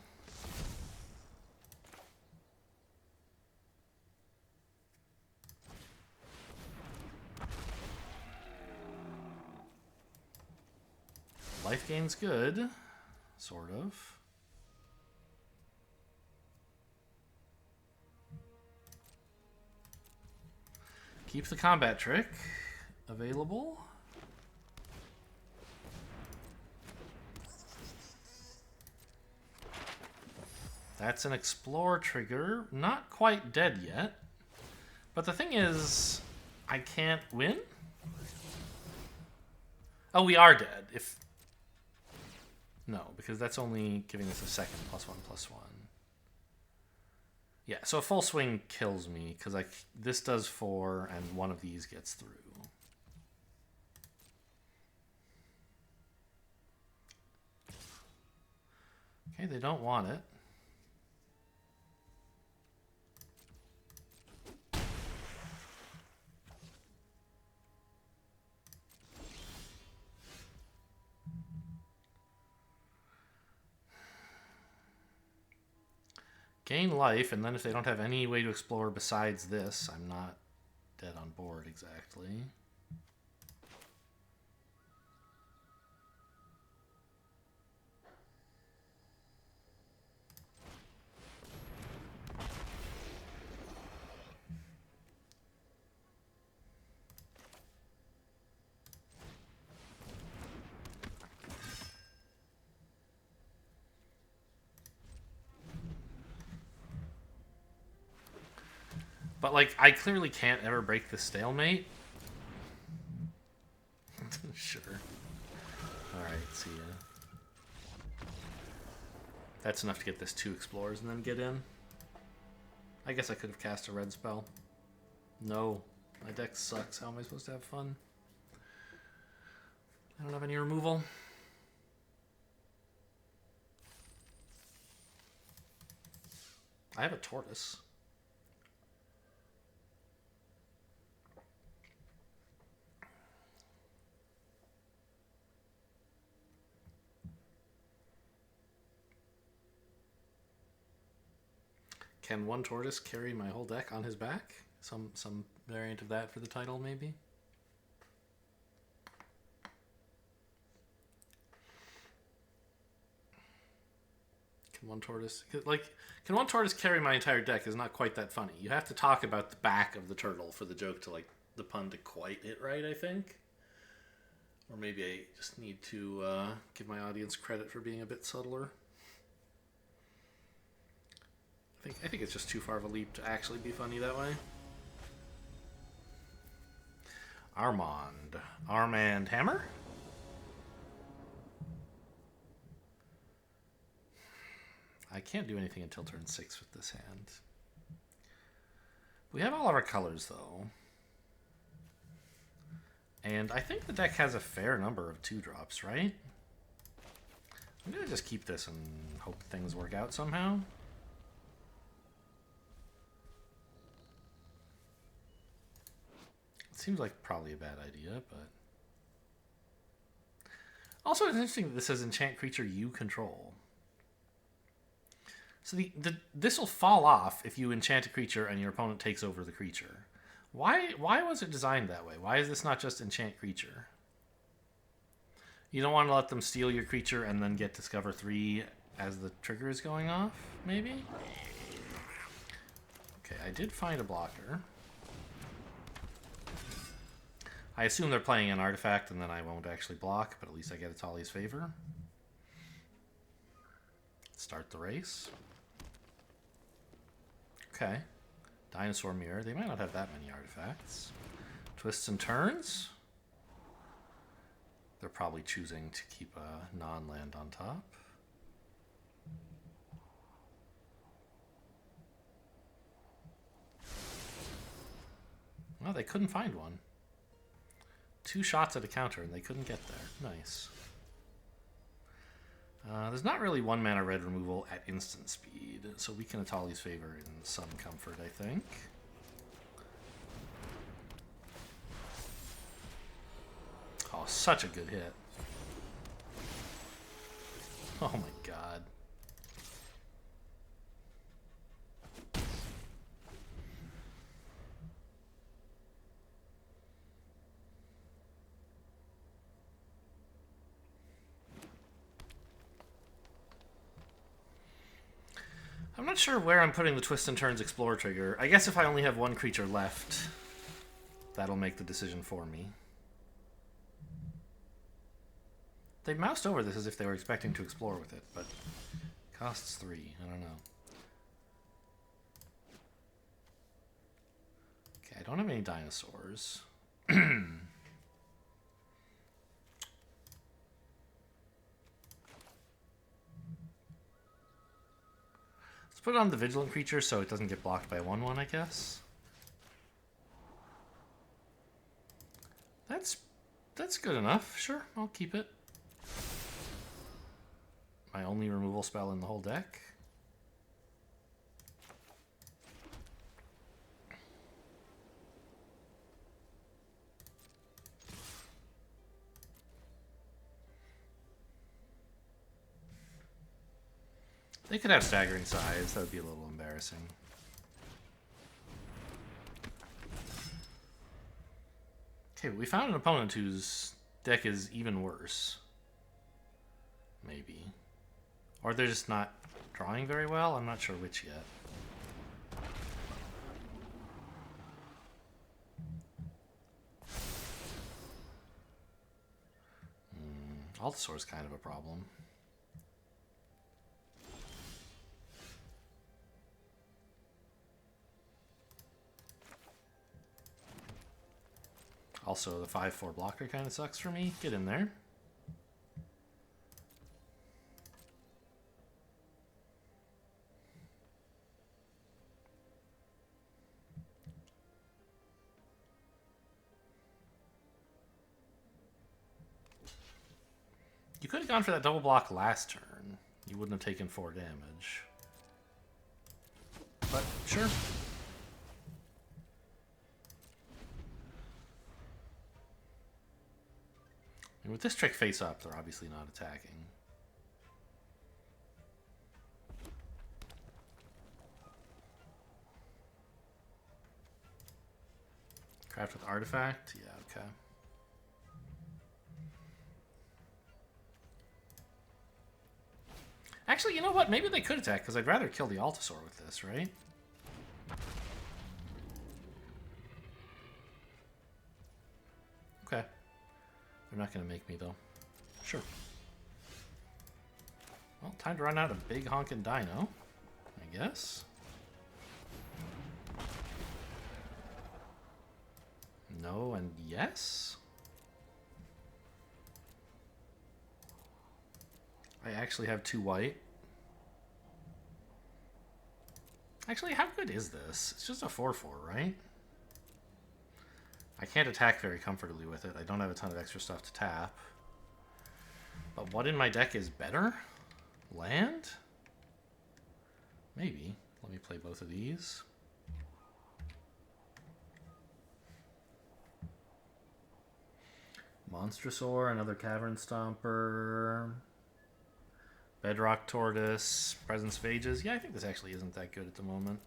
A: Life gain's good, sort of. Keep the combat trick available. That's an explore trigger. Not quite dead yet. But the thing is, I can't win? Oh, we are dead. No, because that's only giving us a second +1/+1. Yeah, so a full swing kills me because this does 4 and one of these gets through. Okay, they don't want it. Gain life, and then if they don't have any way to explore besides this, I'm not dead on board exactly. But, like, I clearly can't ever break the stalemate. Sure. Alright, see ya. That's enough to get this 2 explorers and then get in. I guess I could have cast a red spell. No. My deck sucks. How am I supposed to have fun? I don't have any removal. I have a tortoise. Can one tortoise carry my whole deck on his back? Some variant of that for the title, maybe? Can one tortoise... Like, can one tortoise carry my entire deck is not quite that funny. You have to talk about the back of the turtle for the joke to, like, the pun to quite hit right, I think. Or maybe I just need to give my audience credit for being a bit subtler. I think it's just too far of a leap to actually be funny that way. Armand Hammer? I can't do anything until turn 6 with this hand. We have all of our colors, though. And I think the deck has a fair number of 2-drops, right? I'm going to just keep this and hope things work out somehow. It seems like probably a bad idea, but... Also, it's interesting that this says enchant creature you control. So this will fall off if you enchant a creature and your opponent takes over the creature. Why was it designed that way? Why is this not just enchant creature? You don't want to let them steal your creature and then get Discover 3 as the trigger is going off, maybe? Okay, I did find a blocker. I assume they're playing an artifact and then I won't actually block, but at least I get Atali's favor. Start the race. Okay. Dinosaur Mirror. They might not have that many artifacts. Twists and Turns. They're probably choosing to keep a non-land on top. Well, they couldn't find one. 2 shots at a counter and they couldn't get there. Nice. There's not really 1 mana red removal at instant speed, so we can Atali's favor in some comfort, I think. Oh, such a good hit. Oh my god. I'm not sure where I'm putting the Twist and Turns Explore trigger. I guess if I only have 1 creature left, that'll make the decision for me. They moused over this as if they were expecting to explore with it, but costs 3. I don't know. Okay, I don't have any dinosaurs. Put it on the Vigilant creature so it doesn't get blocked by a 1/1, I guess. That's good enough. Sure, I'll keep it. My only removal spell in the whole deck. They could have staggering size. That would be a little embarrassing. Okay, but we found an opponent whose deck is even worse. Maybe. Or they're just not drawing very well. I'm not sure which yet. Altasaur's kind of a problem. Also, the 5/4 blocker kind of sucks for me. Get in there. You could have gone for that double block last turn. You wouldn't have taken 4 damage. But, sure. And with this trick face up, they're obviously not attacking. Craft with artifact? Yeah, okay. Actually, you know what? Maybe they could attack, because I'd rather kill the Altasaur with this, right? Okay. They're not going to make me, though. Sure. Well, time to run out of big honkin' dino, I guess. No and yes? I actually have 2 white. Actually, how good is this? It's just a 4/4, right? I can't attack very comfortably with it. I don't have a ton of extra stuff to tap. But what in my deck is better? Land? Maybe. Let me play both of these. Monstrosaur, another Cavern Stomper. Bedrock Tortoise, Presence of Ages. Yeah, I think this actually isn't that good at the moment.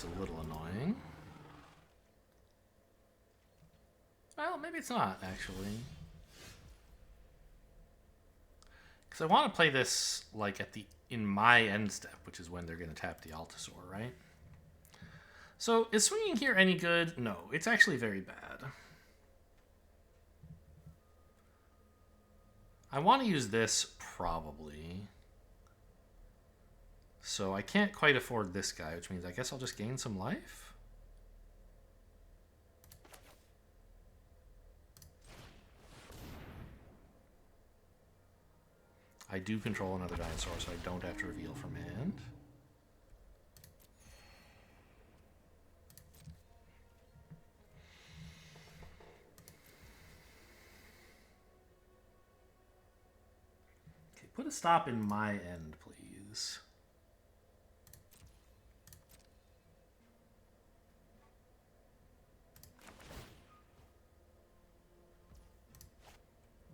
A: A little annoying. Well, maybe it's not, actually. Because I want to play this, like, in my end step, which is when they're going to tap the Altasaur, right? So, is swinging here any good? No, it's actually very bad. I want to use this, probably. So I can't quite afford this guy, which means I guess I'll just gain some life? I do control another dinosaur, so I don't have to reveal from hand. Okay, put a stop in my end, please.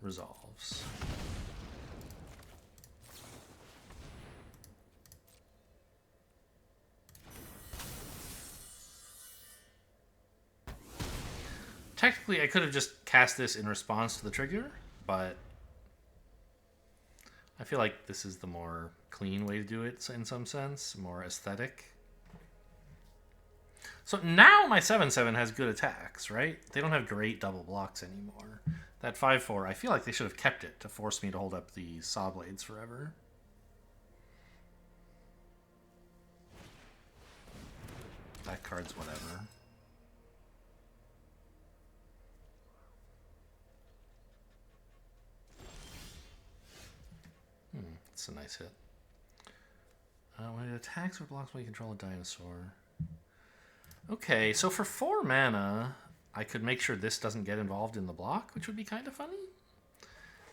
A: Resolves. Technically, I could have just cast this in response to the trigger, but I feel like this is the more clean way to do it in some sense, more aesthetic. So now my 7/7 has good attacks, right? They don't have great double blocks anymore. That 5/4, I feel like they should have kept it to force me to hold up the Saw Blades forever. That card's whatever. It's a nice hit. When it attacks or blocks when you control a dinosaur. Okay, so for 4 mana, I could make sure this doesn't get involved in the block, which would be kind of funny.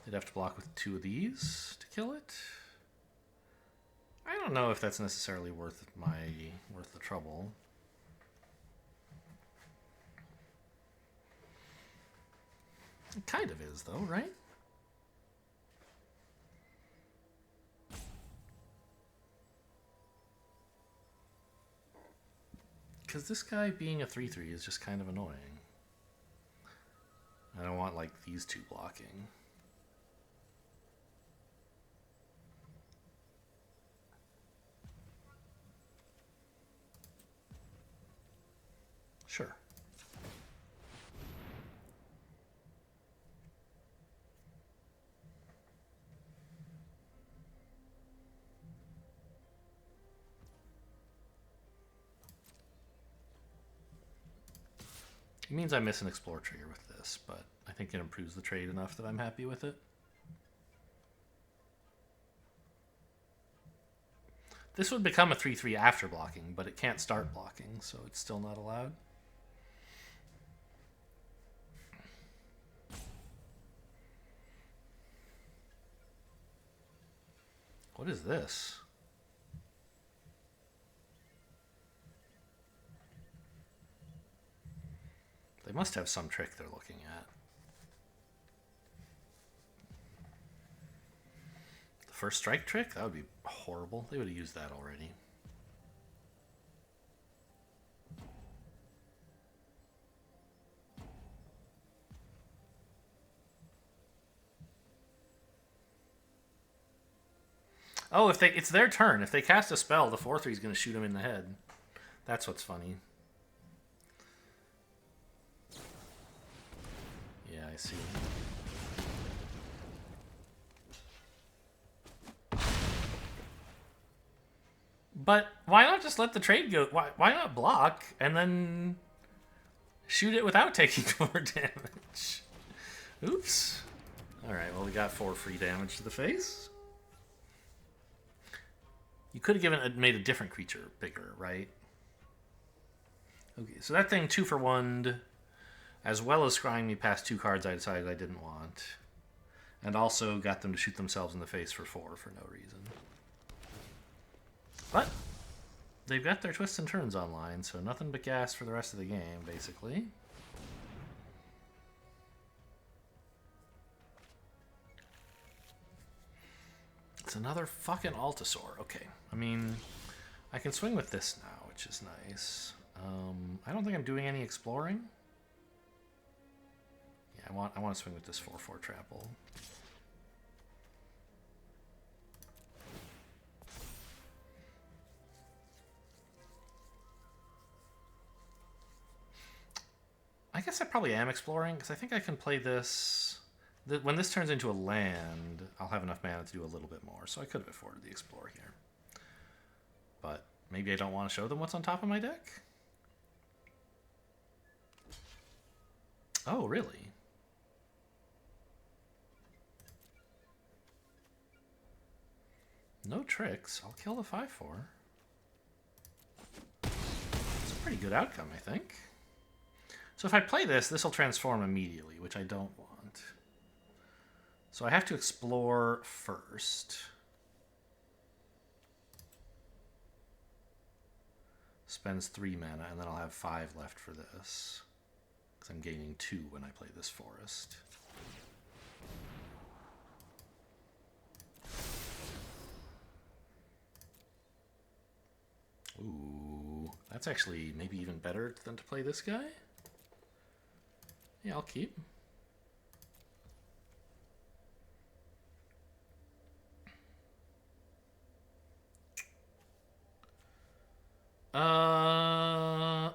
A: They'd have to block with 2 of these to kill it. I don't know if that's necessarily worth the trouble. It kind of is, though, right? because this guy being a 3/3 is just kind of annoying. I don't want, like, these two blocking. Sure. It means I miss an explore trigger with this, but I think it improves the trade enough that I'm happy with it. This would become a 3/3 after blocking, but it can't start blocking, so it's still not allowed. What is this? They must have some trick they're looking at. The first strike trick? That would be horrible. They would have used that already. Oh, it's their turn. If they cast a spell, the 4/3 is going to shoot them in the head. That's what's funny. Yeah, I see. But why not just let the trade go? Why not block and then shoot it without taking more damage? Oops. Alright, well, we got 4 free damage to the face. You could have made a different creature bigger, right? Okay, so that thing 2 for 1'd, as well as scrying me past 2 cards I decided I didn't want. And also got them to shoot themselves in the face for 4 for no reason. But they've got their twists and turns online, so nothing but gas for the rest of the game, basically. It's another fucking Altasaur. Okay, I mean, I can swing with this now, which is nice. I don't think I'm doing any exploring. Yeah, I want to swing with this 4/4 trample. I guess I probably am exploring, because I think I can play this. When this turns into a land, I'll have enough mana to do a little bit more, so I could have afforded the explore here. But maybe I don't want to show them what's on top of my deck? Oh, really? No tricks. I'll kill the 5/4. It's a pretty good outcome, I think. So if I play this, this will transform immediately, which I don't want. So I have to explore first. Spends 3 mana, and then I'll have 5 left for this. Because I'm gaining 2 when I play this forest. Ooh, that's actually maybe even better than to play this guy. Yeah, I'll keep.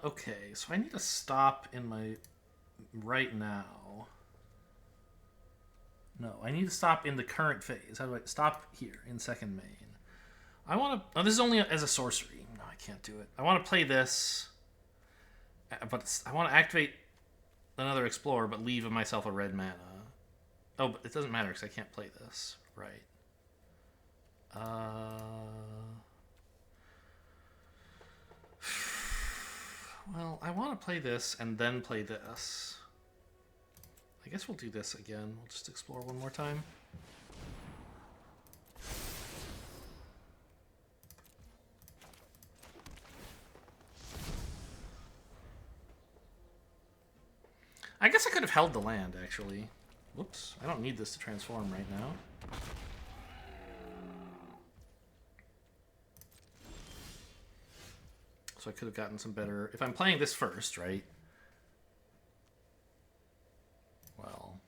A: Okay, so I need to stop in my right now. No, I need to stop in the current phase. How do I stop here in second main? I want to. Oh, this is only as a sorcery. No, I can't do it. I want to play this, but I want to activate another Explorer, but leave myself a red mana. Oh, but it doesn't matter because I can't play this. Right. Well, I want to play this and then play this. I guess we'll do this again. We'll just explore one more time. I guess I could have held the land, actually. Whoops. I don't need this to transform right now. So I could have gotten some better... If I'm playing this first, right? Well...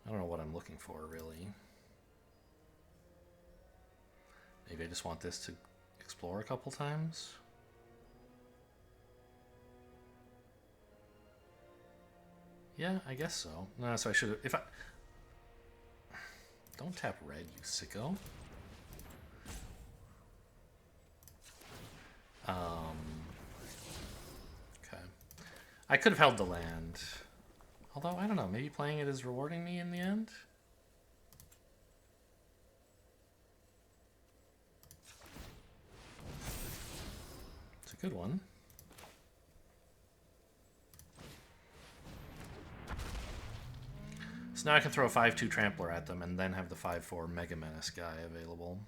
A: I don't know what I'm looking for, really. Maybe I just want this to explore a couple times. Yeah, I guess so. No, so I should have... If I... Don't tap red, you sicko. Okay. I could have held the land. Although, I don't know, maybe playing it is rewarding me in the end? It's a good one. So now I can throw a 5-2 Trampler at them and then have the 5-4 Mega Menace guy available.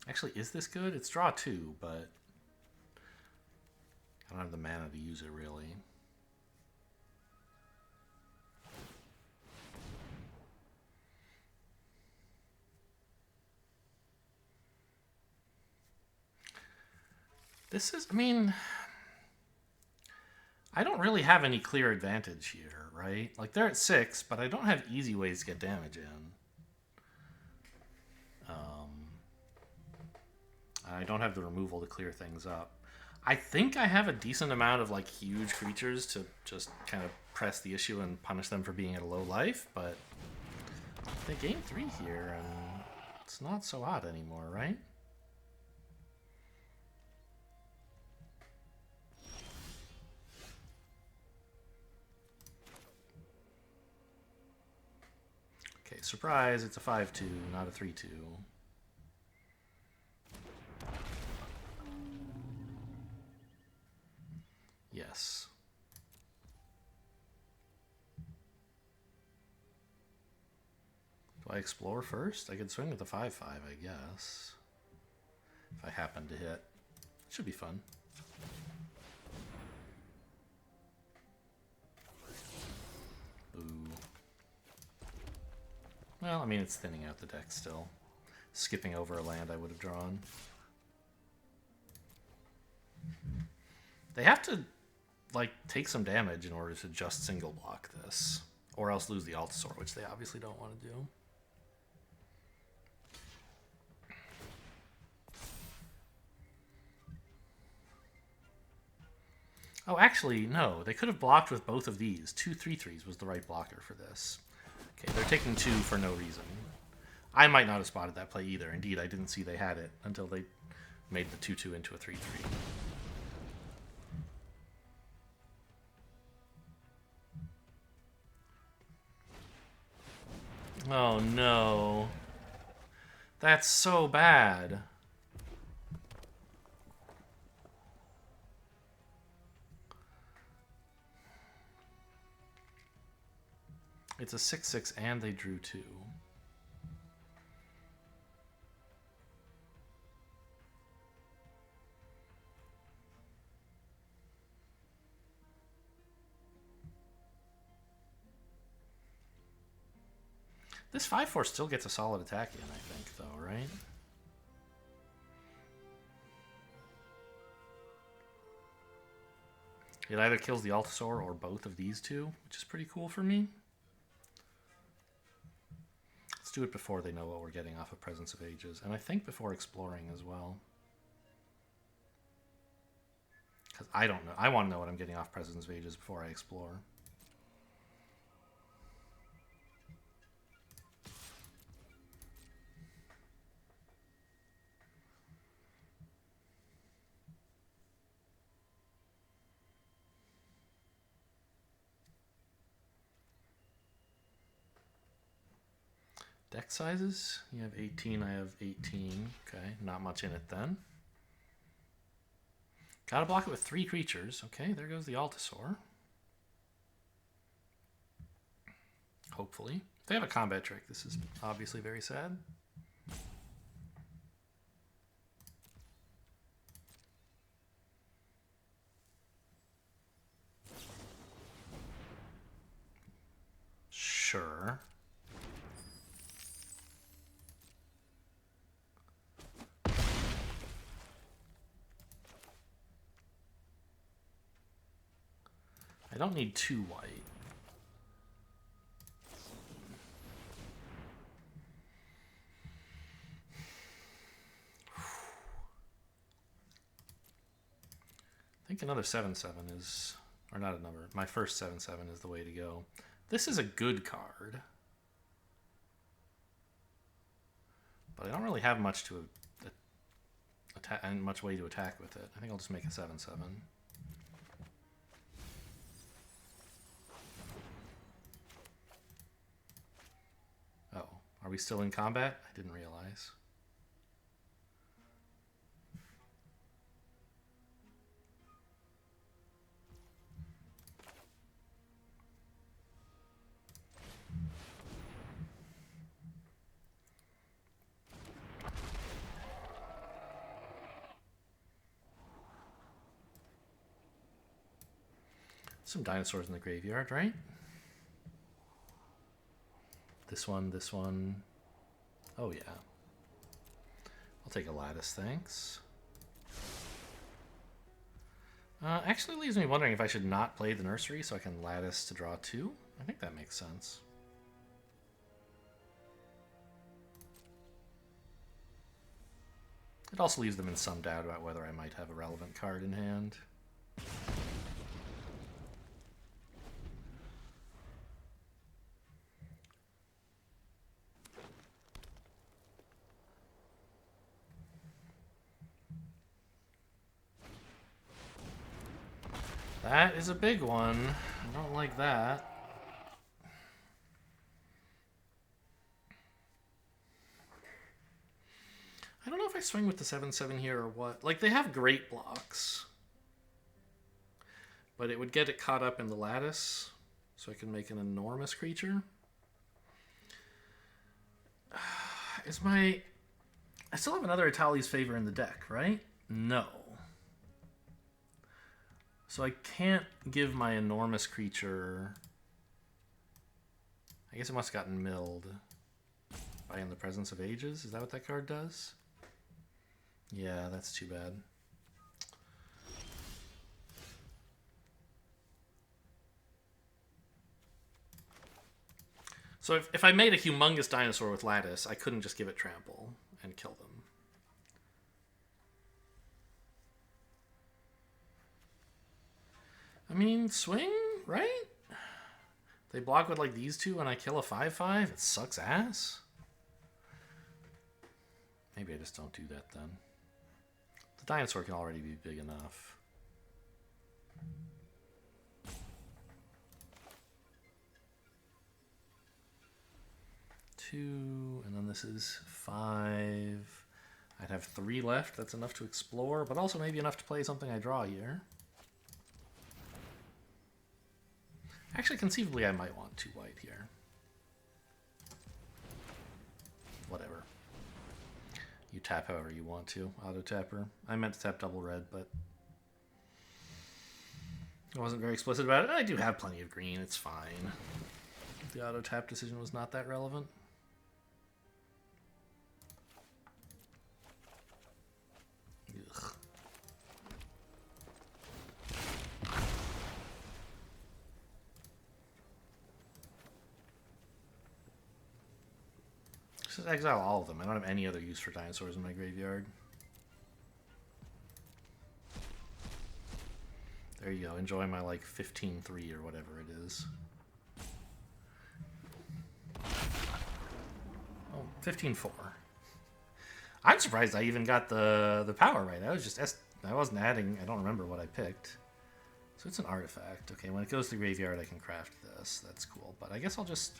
A: Actually, is this good? It's draw 2, but I don't have the mana to use it, really. This is, I mean, I don't really have any clear advantage here, right? Like, they're at 6, but I don't have easy ways to get damage in. I don't have the removal to clear things up. I think I have a decent amount of, like, huge creatures to just kind of press the issue and punish them for being at a low life, but they gain 3 here, and it's not so odd anymore, right? Okay, surprise, it's a 5-2, not a 3-2. Yes. Do I explore first? I could swing with the 5-5, I guess. If I happen to hit. Should be fun. Boo. Well, I mean, it's thinning out the deck still. Skipping over a land I would have drawn. They have to, like, take some damage in order to just single block this. Or else lose the Altasaur, which they obviously don't want to do. Oh, actually, no. They could have blocked with both of these. 2 3/3s was the right blocker for this. Okay, they're taking 2 for no reason. I might not have spotted that play either. Indeed, I didn't see they had it until they made the 2-2 into a 3-3. Oh no. That's so bad. It's a 6-6 and they drew 2. This 5-4 still gets a solid attack in, I think, though, right? It either kills the Altasaur or both of these two, which is pretty cool for me. Let's do it before they know what we're getting off of Presence of Ages, and I think before exploring as well. Because I don't know. I want to know what I'm getting off Presence of Ages before I explore. Deck sizes? You have 18, I have 18. Okay, not much in it then. Gotta block it with 3 creatures. Okay, there goes the Altasaur. Hopefully. If they have a combat trick, this is obviously very sad. I don't need 2 white. I think another 7/7 is, or not a number, my first 7/7 is the way to go. This is a good card. But I don't really have much to attack and much way to attack with it. I think I'll just make a 7/7. Oh, are we still in combat? I didn't realize. Some dinosaurs in the graveyard, right? This one, this one. Oh, yeah. I'll take a lattice, thanks. Actually leaves me wondering if I should not play the nursery so I can lattice to draw 2. I think that makes sense. It also leaves them in some doubt about whether I might have a relevant card in hand. That is a big one. I don't like that. I don't know if I swing with the 7/7 here or what. Like, they have great blocks. But it would get it caught up in the lattice, so I can make an enormous creature. Is my... I still have another Itali's Favor in the deck, right? No. So I can't give my enormous creature... I guess it must have gotten milled by In the Presence of Ages. Is that what that card does? Yeah, that's too bad. So if I made a humongous dinosaur with lattice, I couldn't just give it trample and kill them. I mean, swing, right? They block with like these two and I kill a 5/5? It sucks ass. Maybe I just don't do that then. The dinosaur can already be big enough. Two, and then this is 5. I'd have 3 left. That's enough to explore, but also maybe enough to play something I draw here. Actually, conceivably, I might want 2 white here. Whatever. You tap however you want to, auto tapper. I meant to tap double red, but I wasn't very explicit about it. I do have plenty of green, it's fine. The auto tap decision was not that relevant. Ugh. Just exile all of them. I don't have any other use for dinosaurs in my graveyard. There you go. Enjoy my like 15/3 or whatever it is. Oh, 15/4. I'm surprised I even got the power right. I wasn't adding. I don't remember what I picked. So it's an artifact. Okay, when it goes to the graveyard, I can craft this. That's cool. But I guess I'll just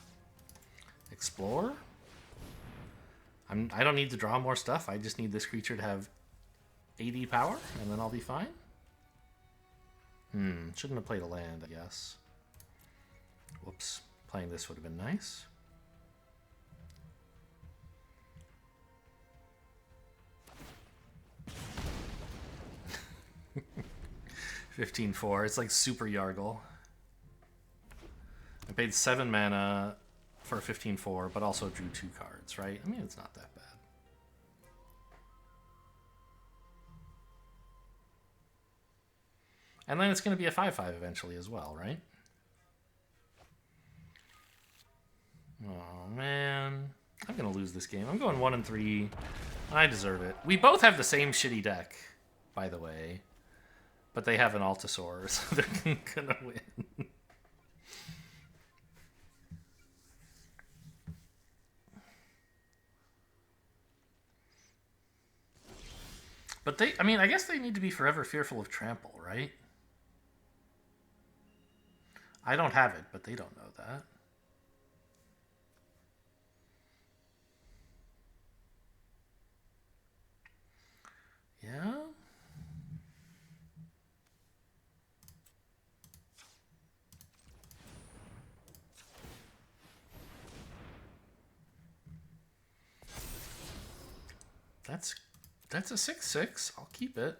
A: explore. I don't need to draw more stuff. I just need this creature to have 80 power, and then I'll be fine. Shouldn't have played a land, I guess. Whoops. Playing this would have been nice. $15/4. It's like super Yargle. I paid 7 mana for 15/4, but also drew 2 cards, right? I mean, it's not that bad. And then it's going to be a 5/5 eventually as well, right? Oh, man. I'm going to lose this game. I'm going 1-3. I deserve it. We both have the same shitty deck, by the way. But they have an Altasaur, so they're going to win. But I mean, I guess they need to be forever fearful of trample, right? I don't have it, but they don't know that. Yeah? That's a 6/6. I'll keep it.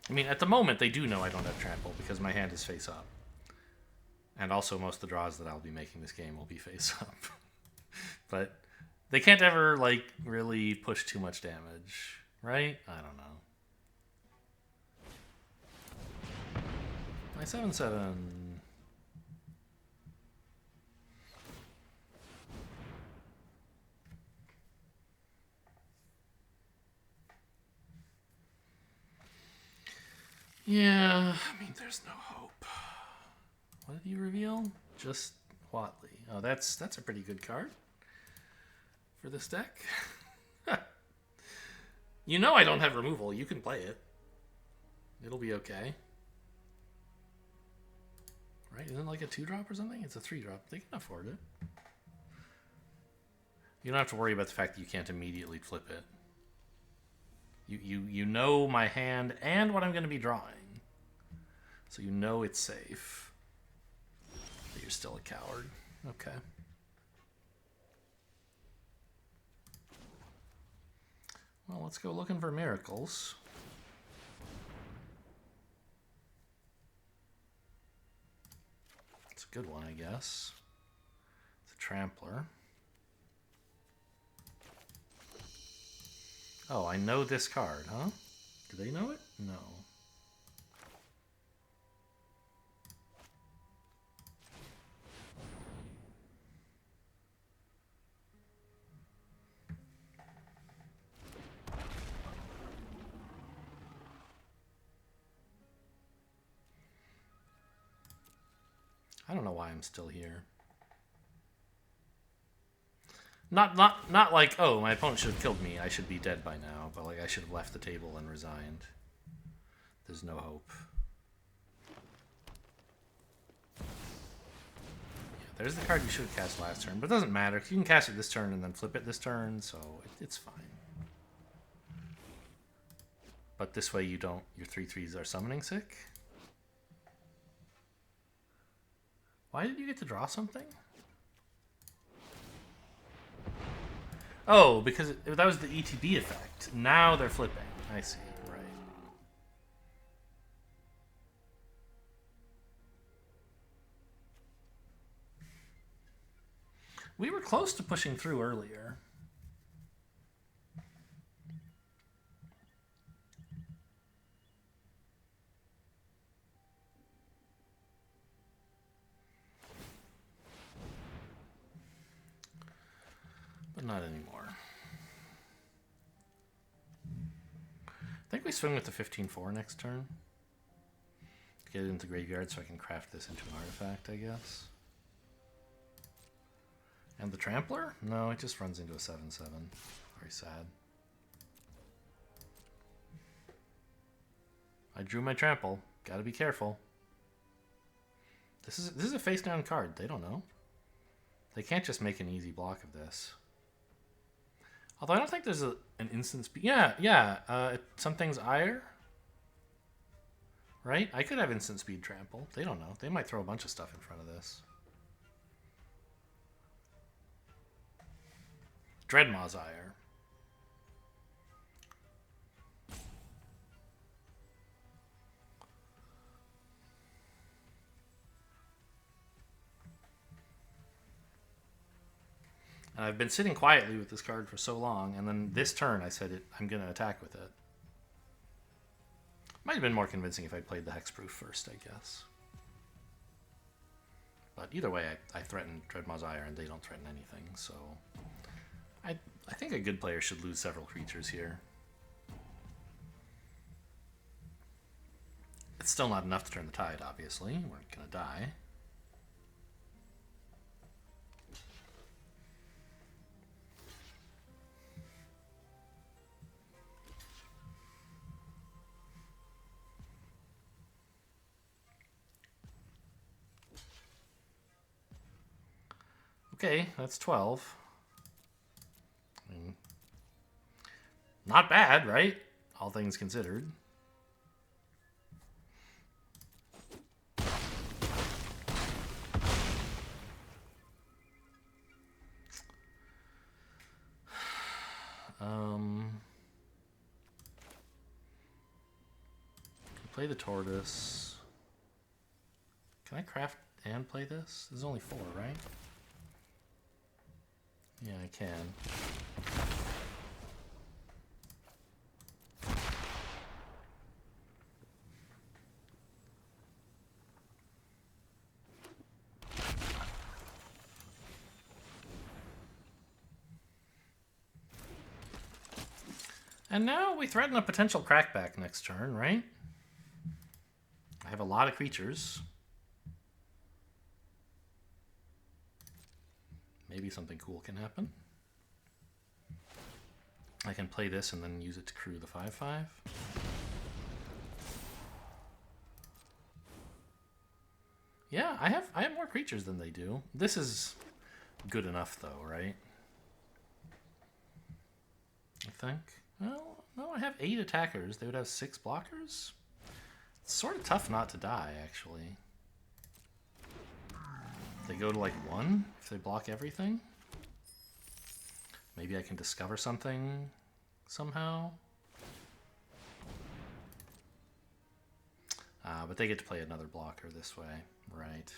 A: I mean, at the moment, they do know I don't have trample because my hand is face up. And also, most of the draws that I'll be making this game will be face up. But they can't ever, like, really push too much damage, right? I don't know. My 7/7. Yeah, I mean, there's no hope. What did you reveal? Just Watley. Oh, that's a pretty good card for this deck. You know I don't have removal. You can play it. It'll be okay. Right? Isn't it like a 2-drop or something? It's a 3-drop. They can afford it. You don't have to worry about the fact that you can't immediately flip it. You know my hand and what I'm going to be drawing. So you know it's safe. But you're still a coward. Okay. Well, let's go looking for miracles. It's a good one, I guess. It's a trampler. Oh, I know this card, huh? Do they know it? No. I don't know why I'm still here. Not like, oh, my opponent should have killed me. I should be dead by now. But like, I should have left the table and resigned. There's no hope. Yeah, there's the card you should have cast last turn. But it doesn't matter. You can cast it this turn and then flip it this turn. So it's fine. But this way you don't... Your 3/3s are summoning sick. Why did you get to draw something? Oh, because that was the ETB effect. Now they're flipping. I see. Right. We were close to pushing through earlier. But not anymore. I think we swing with the 15/4 next turn. Get it into the graveyard so I can craft this into an artifact, I guess. And the Trampler? No, it just runs into a 7/7. Very sad. I drew my Trample. Gotta be careful. This is a face down card. They don't know. They can't just make an easy block of this. Although I don't think there's an instant speed. Yeah. Something's ire. Right? I could have instant speed trample. They don't know. They might throw a bunch of stuff in front of this. Dreadmaw's ire. And I've been sitting quietly with this card for so long, and then this turn I said I'm going to attack with it. Might have been more convincing if I played the Hexproof first, I guess. But either way, I threatened Dreadmaw's Ire, and they don't threaten anything, so... I think a good player should lose several creatures here. It's still not enough to turn the tide, obviously. We're going to die. Okay, that's 12. I mean, not bad, right? All things considered. Play the tortoise. Can I craft and play this? There's only 4, right? Yeah, I can. And now we threaten a potential crackback next turn, right? I have a lot of creatures. Maybe something cool can happen. I can play this and then use it to crew the 5/5. Yeah, I have more creatures than they do. This is good enough though, right? I think. Well, no, I have 8 attackers. They would have 6 blockers. It's sort of tough not to die, actually. They go to like 1 if they block everything. Maybe I can discover something somehow. But they get to play another blocker this way, right?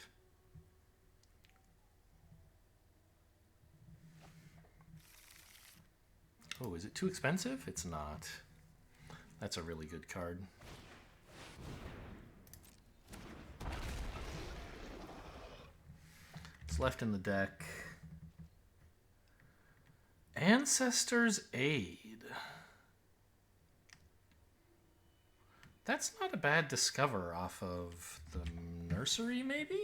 A: Oh, is it too expensive? It's not. That's a really good card. It's left in the deck. Ancestor's Aid. That's not a bad discover off of the nursery, maybe?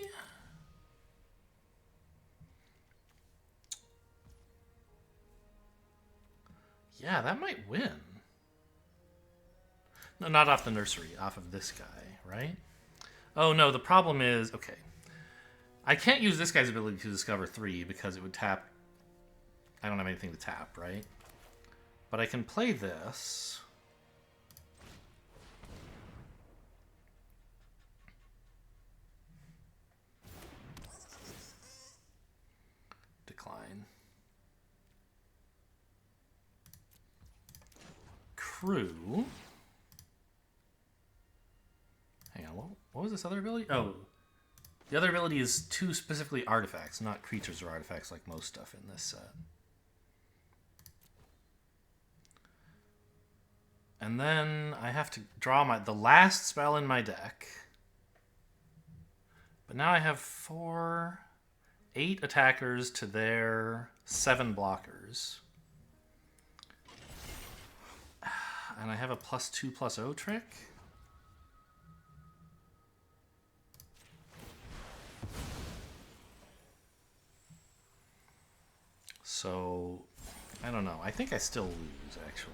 A: Yeah, that might win. No, not off the nursery, off of this guy, right? Oh no, the problem is, okay. I can't use this guy's ability to discover 3 because it would tap... I don't have anything to tap, right? But I can play this. Decline. Crew. Hang on, what was this other ability? Oh. The other ability is 2 specifically artifacts, not creatures or artifacts like most stuff in this set. And then I have to draw the last spell in my deck. But now I have 8 attackers to their 7 blockers. And I have a +2/+0 trick. So, I don't know. I think I still lose, actually.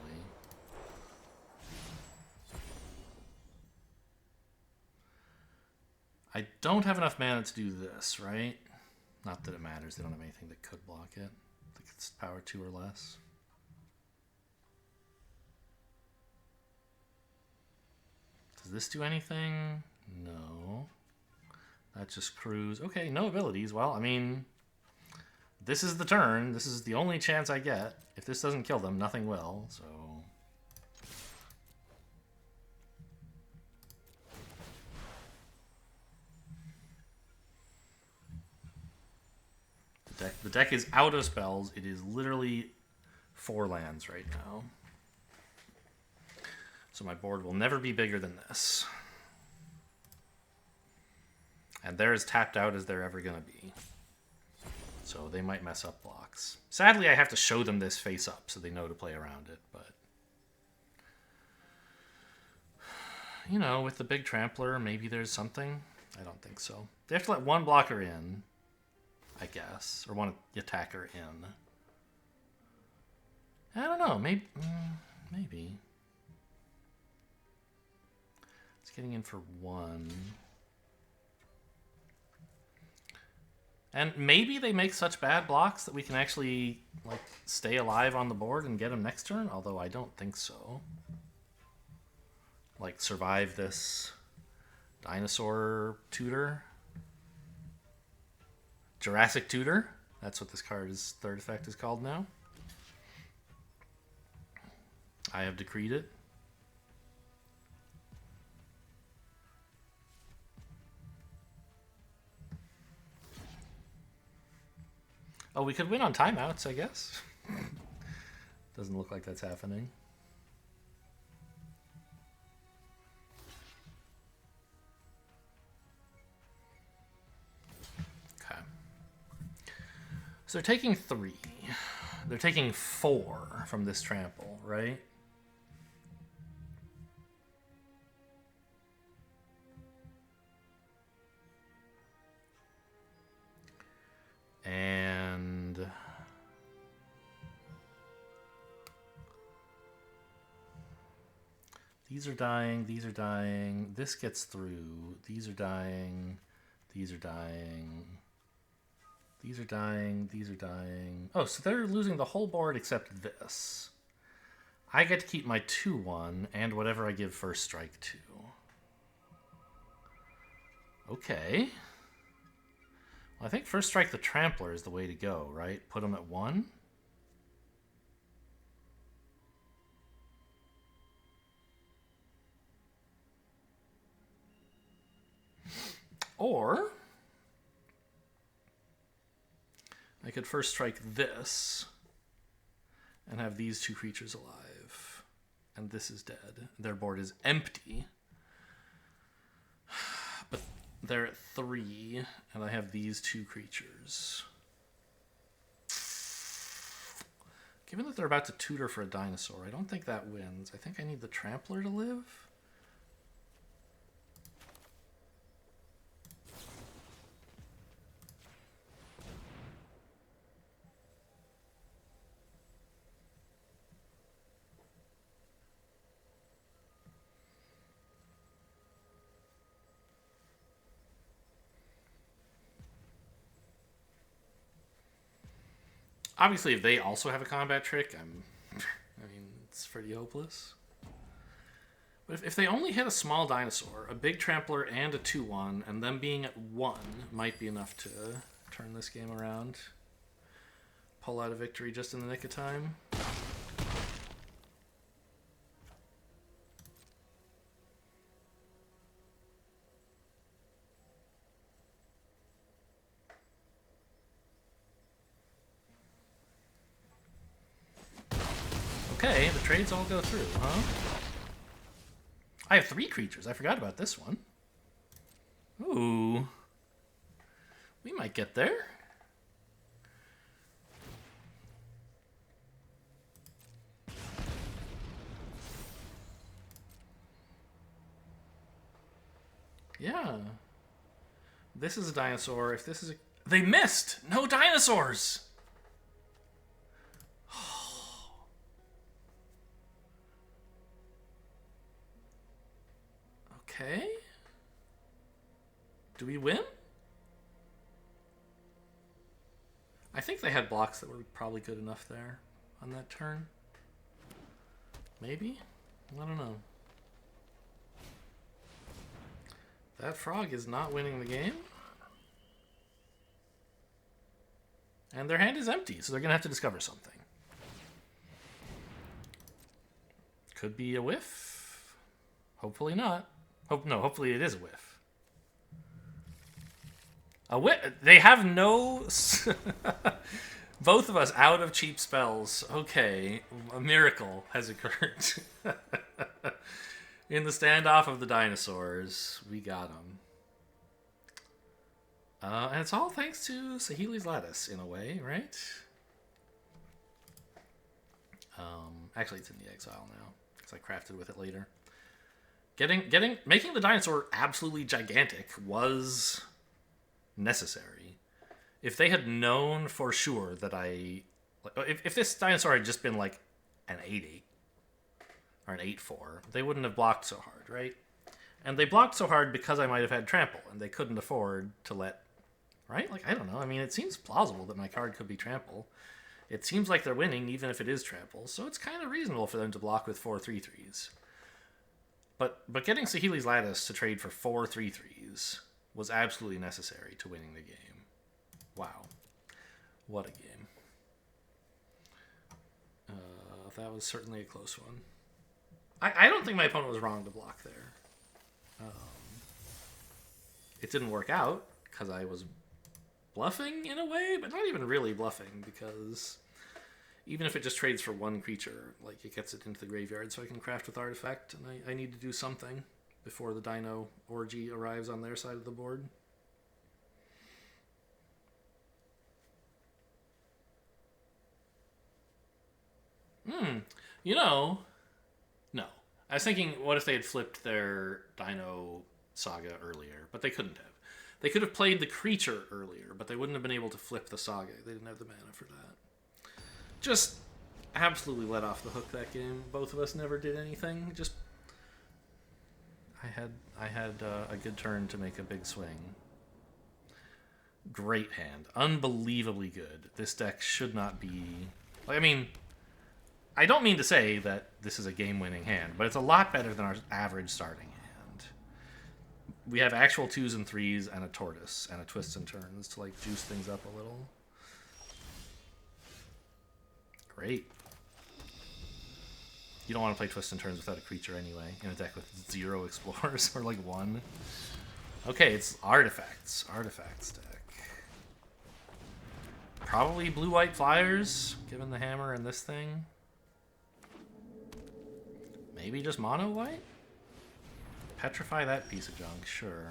A: I don't have enough mana to do this, right? Not that it matters. They don't have anything that could block it. I think it's power 2 or less. Does this do anything? No. That just crews. Okay, no abilities. Well, I mean, this is the turn. This is the only chance I get. If this doesn't kill them, nothing will, so... The deck is out of spells. It is literally 4 lands right now. So my board will never be bigger than this. And they're as tapped out as they're ever going to be. So they might mess up blocks. Sadly, I have to show them this face up so they know to play around it. But, you know, with the big trampler, maybe there's something. I don't think so. They have to let one blocker in, I guess. Or one attacker in. I don't know. Maybe. Maybe. It's getting in for 1. And maybe they make such bad blocks that we can actually like stay alive on the board and get them next turn, although I don't think so. Like survive this dinosaur tutor. Jurassic Tutor. That's what this card's third effect is called now. I have decreed it. Oh, we could win on timeouts, I guess. Doesn't look like that's happening. Okay. So they're taking 3. They're taking 4 from this trample, right? And these are dying, these are dying. This gets through. These are dying. These are dying. These are dying. These are dying. Oh, so they're losing the whole board except this. I get to keep my 2/1 and whatever I give first strike to. Okay. Well, I think first strike the trampler is the way to go, right? Put them at 1. Or I could first strike this and have these 2 creatures alive. And this is dead. Their board is empty. But they're at 3, and I have these 2 creatures. Given that they're about to tutor for a dinosaur, I don't think that wins. I think I need the trampler to live. Obviously, if they also have a combat trick, I mean, it's pretty hopeless. But if they only hit a small dinosaur, a big trampler, and a 2/1, and them being at 1 might be enough to turn this game around. Pull out a victory just in the nick of time. Okay, the trades all go through, huh? I have 3 creatures. I forgot about this one. Ooh. We might get there. Yeah. This is a dinosaur. If this is a... They missed! No dinosaurs! Okay. Do we win? I think they had blocks that were probably good enough there on that turn. Maybe? I don't know. That frog is not winning the game. And their hand is empty, so they're going to have to discover something. Could be a whiff. Hopefully not. Hopefully it is a whiff. A whiff. They have no... Both of us out of cheap spells. Okay, a miracle has occurred. In the standoff of the dinosaurs, we got them. And it's all thanks to Saheeli's Lattice, in a way, right? Actually, it's in the exile now, because I crafted with it later. Making the dinosaur absolutely gigantic was necessary. If they had known for sure that if this dinosaur had just been like an 8/8 or an 8/4, they wouldn't have blocked so hard, right? And they blocked so hard because I might have had trample, and they couldn't afford to let, right? Like, I don't know. I mean, it seems plausible that my card could be trample. It seems like they're winning, even if it is trample, so it's kind of reasonable for them to block with 4 3/3s. But getting Saheeli's Lattice to trade for 4 3/3s was absolutely necessary to winning the game. Wow. What a game. That was certainly a close one. I don't think my opponent was wrong to block there. It didn't work out because I was bluffing in a way, but not even really bluffing, because even if it just trades for 1 creature, like, it gets it into the graveyard so I can craft with Artifact, and I need to do something before the Dino Orgy arrives on their side of the board. You know, no. I was thinking, what if they had flipped their Dino Saga earlier? But they couldn't have. They could have played the creature earlier, but they wouldn't have been able to flip the Saga. They didn't have the mana for that. Just absolutely let off the hook that game. Both of us never did anything. Just I had a good turn to make a big swing. Great hand. Unbelievably good. This deck should not be... I mean, I don't mean to say that this is a game-winning hand, but it's a lot better than our average starting hand. We have actual 2s and 3s and a tortoise and a twists and turns to, like, juice things up a little. Great. You don't want to play twists and turns without a creature anyway, in a deck with 0 explorers, or like 1. Okay, it's artifacts. Artifacts deck. Probably blue-white flyers, given the hammer and this thing. Maybe just mono-white? Petrify that piece of junk, sure.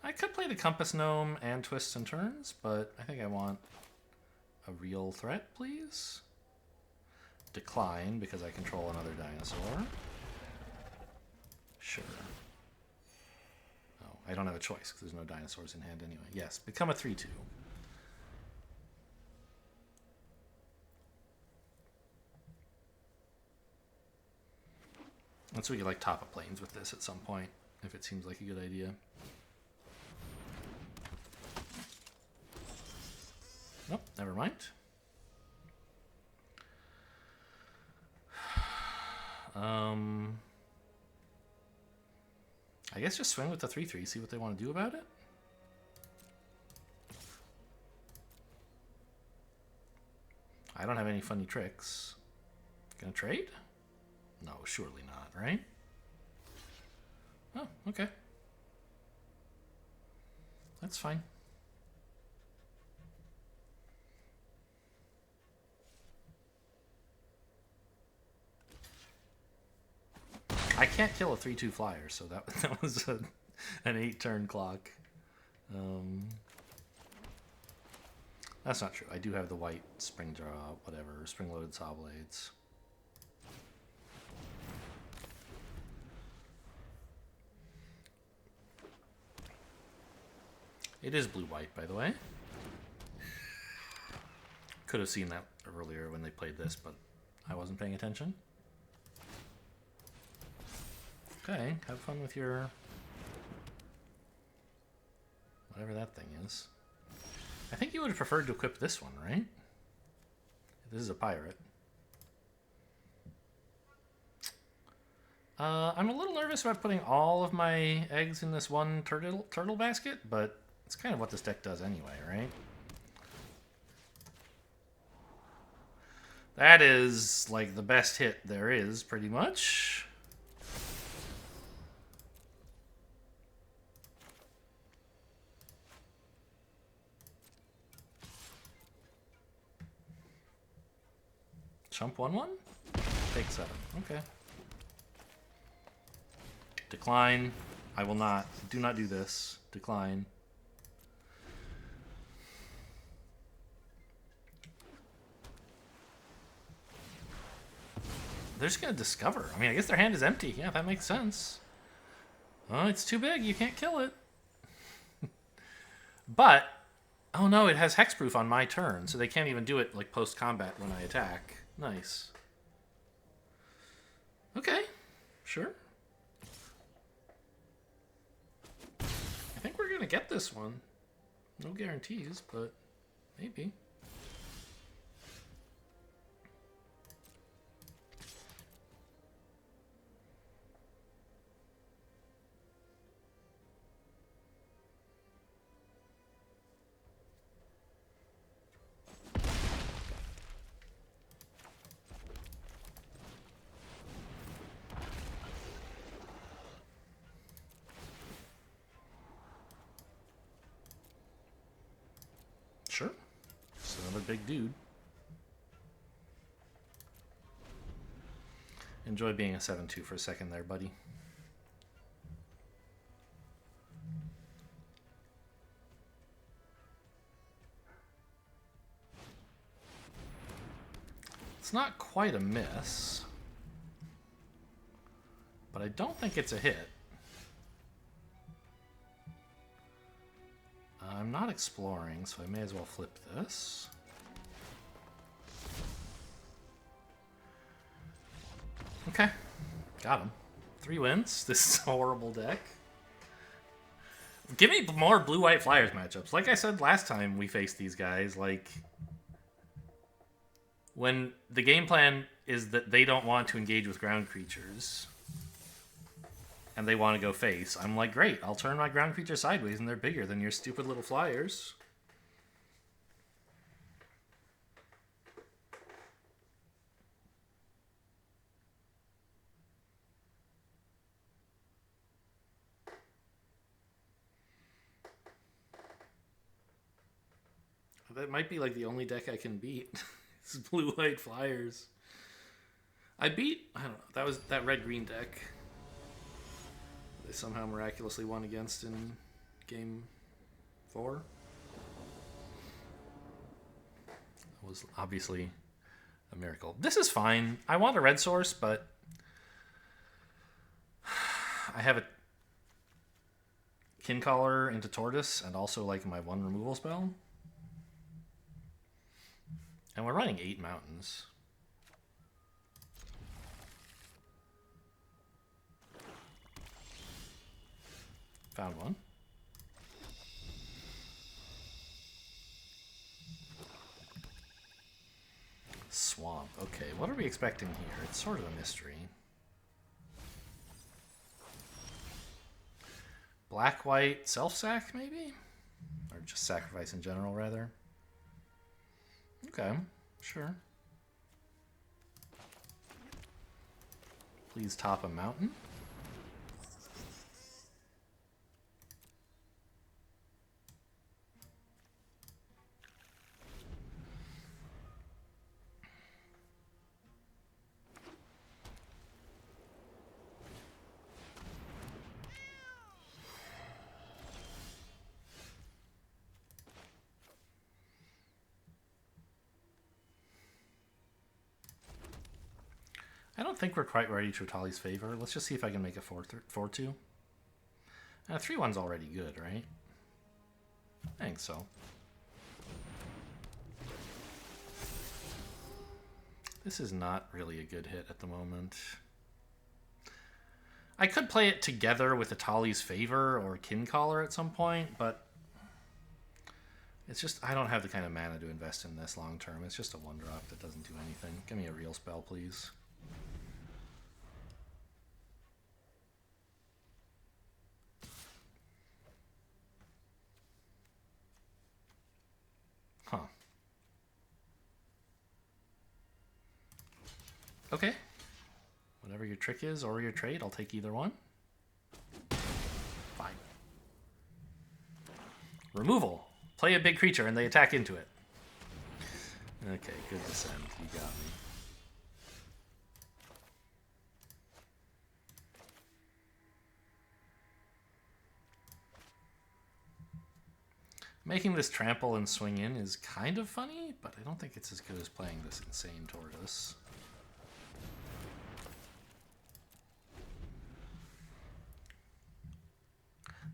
A: I could play the Compass Gnome and Twists and Turns, but I think I want a real threat, please. Decline, because I control another dinosaur. Sure. Oh, I don't have a choice, because there's no dinosaurs in hand anyway. Yes, become a 3/2. And so we could, like, top of planes with this at some point, if it seems like a good idea. Nope, never mind. I guess just swing with the 3/3, see what they want to do about it. I don't have any funny tricks. Gonna trade? No, surely not, right? Oh, okay. That's fine. I can't kill a 3/2 flyer, so that was an 8-turn clock. That's not true. I do have the white spring draw, whatever, spring-loaded saw blades. It is blue-white, by the way. Could have seen that earlier when they played this, but I wasn't paying attention. Okay, have fun with your... whatever that thing is. I think you would have preferred to equip this one, right? This is a pirate. I'm a little nervous about putting all of my eggs in this one turtle basket, but it's kind of what this deck does anyway, right? That is, like, the best hit there is, pretty much. Chump 1/1? Take 7. Okay. Decline. I will not. Do not do this. Decline. They're just going to discover. I mean, I guess their hand is empty. Yeah, that makes sense. Oh, it's too big. You can't kill it. But, oh no, it has hexproof on my turn, so they can't even do it like post-combat when I attack. Nice. Okay, sure. I think we're going to get this one. No guarantees, but maybe. Sure. Just another big dude. Enjoy being a 7/2 for a second there, buddy. It's not quite a miss, but I don't think it's a hit. I'm not exploring, so I may as well flip this. Okay, got him. 3 wins. This is a horrible deck. Give me more blue-white flyers matchups. Like I said last time we faced these guys, like, when the game plan is that they don't want to engage with ground creatures and they want to go face, I'm like, great, I'll turn my ground creature sideways and they're bigger than your stupid little flyers. That might be like the only deck I can beat. It's blue-white flyers. I don't know, that was that red-green deck. They somehow miraculously won against in game 4. It was obviously a miracle. This is fine. I want a red source, but I have a Kincaller into Tortoise and also like my 1 removal spell. And we're running 8 mountains. Found one. Swamp. Okay, what are we expecting here? It's sort of a mystery. Black-white self-sack, maybe? Or just sacrifice in general, rather. Okay, sure. Please top a mountain. I don't think we're quite ready to Atali's favor. Let's just see if I can make a 4-2. 3-1's already good, right? I think so. This is not really a good hit at the moment. I could play it together with Atali's Favor or Kincaller at some point, but it's just, I don't have the kind of mana to invest in this long term. It's just a 1-drop that doesn't do anything. Give me a real spell, please. Huh. Okay. Whatever your trick is or your trade, I'll take either one. Fine. Removal. Play a big creature and they attack into it. Okay, good descent. You got me. Making this trample and swing in is kind of funny, but I don't think it's as good as playing this insane tortoise.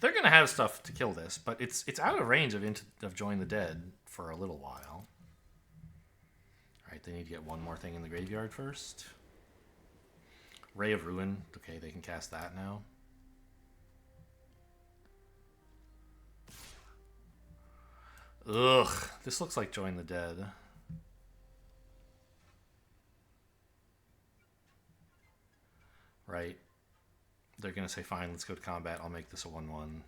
A: They're going to have stuff to kill this, but it's out of range of Join the Dead for a little while. Alright, they need to get one more thing in the graveyard first. Ray of Ruin. Okay, they can cast that now. Ugh, this looks like Join the Dead. Right. They're going to say, fine, let's go to combat. I'll make this a 1-1.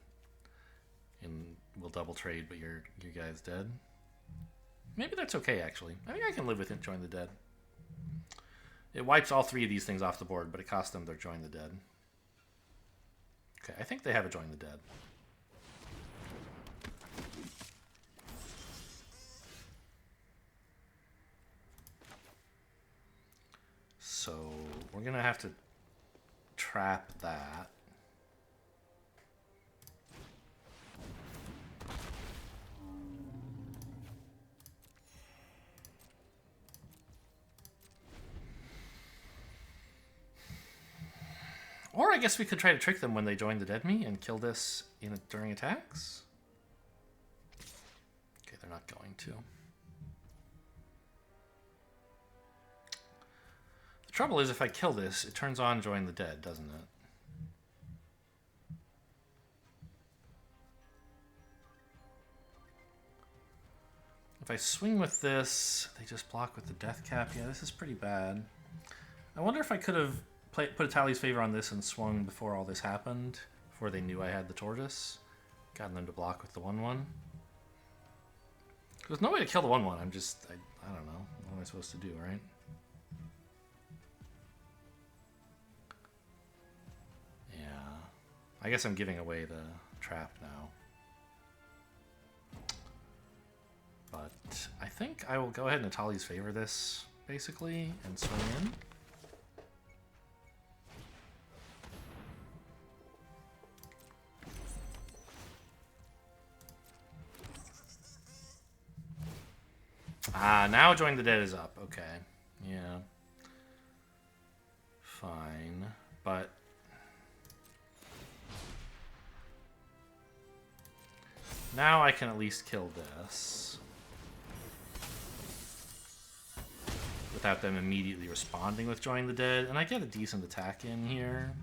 A: And we'll double trade, but your guy's dead. Maybe that's okay, actually. I think I can live with it, Join the Dead. It wipes all 3 of these things off the board, but it costs them their Join the Dead. Okay, I think they have a Join the Dead. So we're going to have to trap that. Or I guess we could try to trick them when they join the Dead Me and kill this during attacks. Okay, they're not going to. The trouble is, if I kill this, it turns on Join the Dead, doesn't it? If I swing with this, they just block with the Death Cap. Yeah, this is pretty bad. I wonder if I could have put Atali's Favor on this and swung before all this happened, before they knew I had the tortoise. Gotten them to block with the 1-1. There's no way to kill the 1-1. I don't know. What am I supposed to do, right? Yeah. I guess I'm giving away the trap now. But I think I will go ahead and Atali's Favor this, basically, and swing in. Ah, now Join the Dead is up. Okay. Yeah. Fine. But now I can at least kill this without them immediately responding with Join the Dead, and I get a decent attack in here.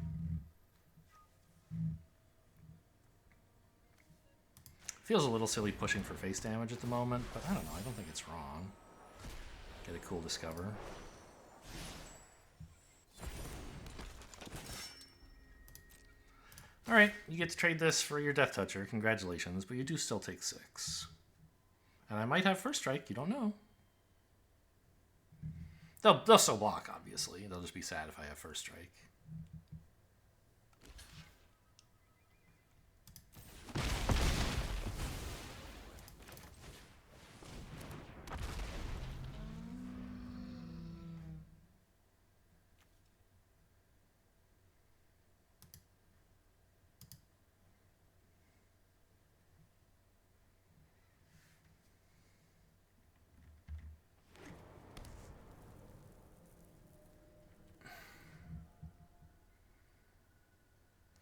A: Feels a little silly pushing for face damage at the moment, but I don't know. I don't think it's wrong. Get a cool Discover. Alright, you get to trade this for your Death Toucher. Congratulations, but you do still take 6. And I might have First Strike. You don't know. They'll still block, obviously. They'll just be sad if I have First Strike.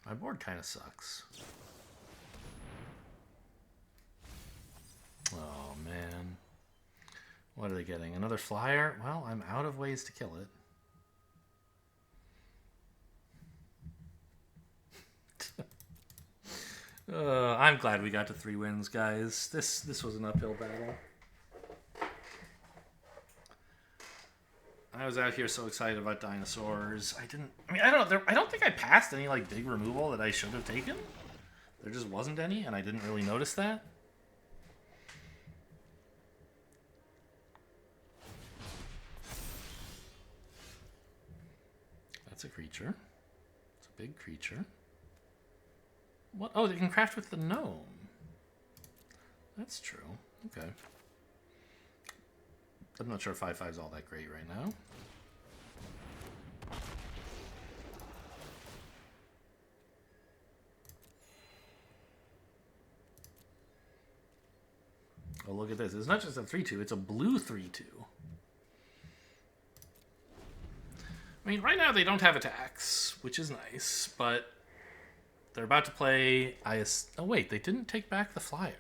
A: My board kind of sucks. Oh, man. What are they getting? Another flyer? Well, I'm out of ways to kill it. I'm glad we got to 3 wins, guys. This was an uphill battle. I was out here so excited about dinosaurs. I don't think I passed any like big removal that I should have taken. There just wasn't any, and I didn't really notice that. That's a creature. It's a big creature. What? Oh, they can craft with the gnome. That's true. Okay. I'm not sure 5/5 is all that great right now. Oh, look at this. It's not just a 3/2, it's a blue 3/2. I mean, right now they don't have attacks, which is nice, but they're about to play... Oh, wait, they didn't take back the flyer.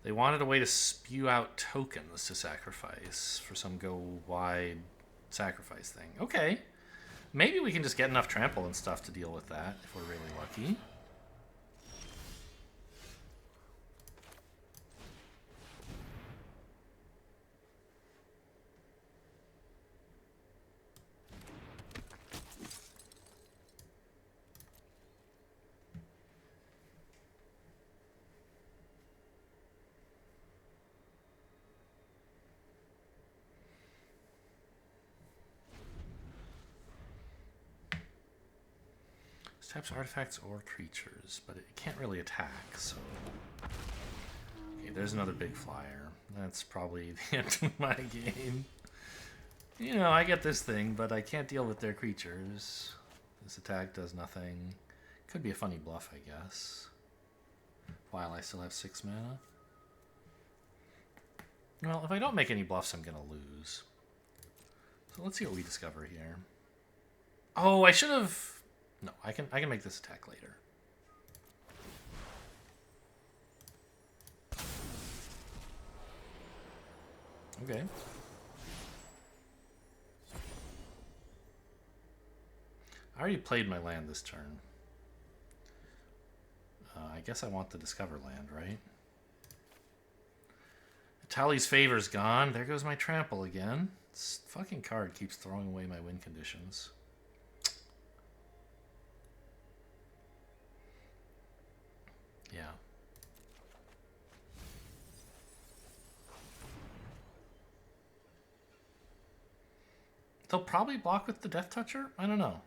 A: They wanted a way to spew out tokens to sacrifice for some go-wide sacrifice thing. Okay. Maybe we can just get enough trample and stuff to deal with that if we're really lucky. Taps artifacts or creatures, but it can't really attack, so... Okay, there's another big flyer. That's probably the end of my game. You know, I get this thing, but I can't deal with their creatures. This attack does nothing. Could be a funny bluff, I guess. While I still have 6 mana. Well, if I don't make any bluffs, I'm gonna lose. So let's see what we discover here. Oh, I should have... No, I can make this attack later. Okay. I already played my land this turn. I guess I want the Discover land, right? Tali's Favor's gone. There goes my Trample again. This fucking card keeps throwing away my win conditions. Yeah. They'll probably block with the Death Toucher? I don't know.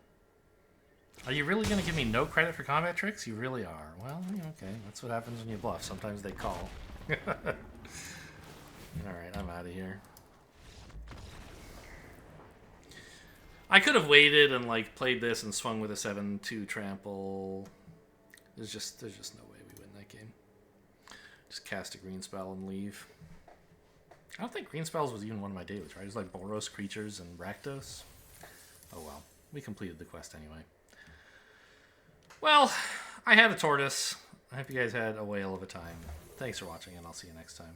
A: Are you really going to give me no credit for combat tricks? You really are. Well, okay. That's what happens when you bluff. Sometimes they call. Alright, I'm out of here. I could have waited and like played this and swung with a 7/2 trample. There's just no way we win that game. Just cast a green spell and leave. I don't think green spells was even one of my dailies, right? It was like Boros, Creatures, and Rakdos. Oh well. We completed the quest anyway. Well, I had a tortoise. I hope you guys had a whale of a time. Thanks for watching, and I'll see you next time.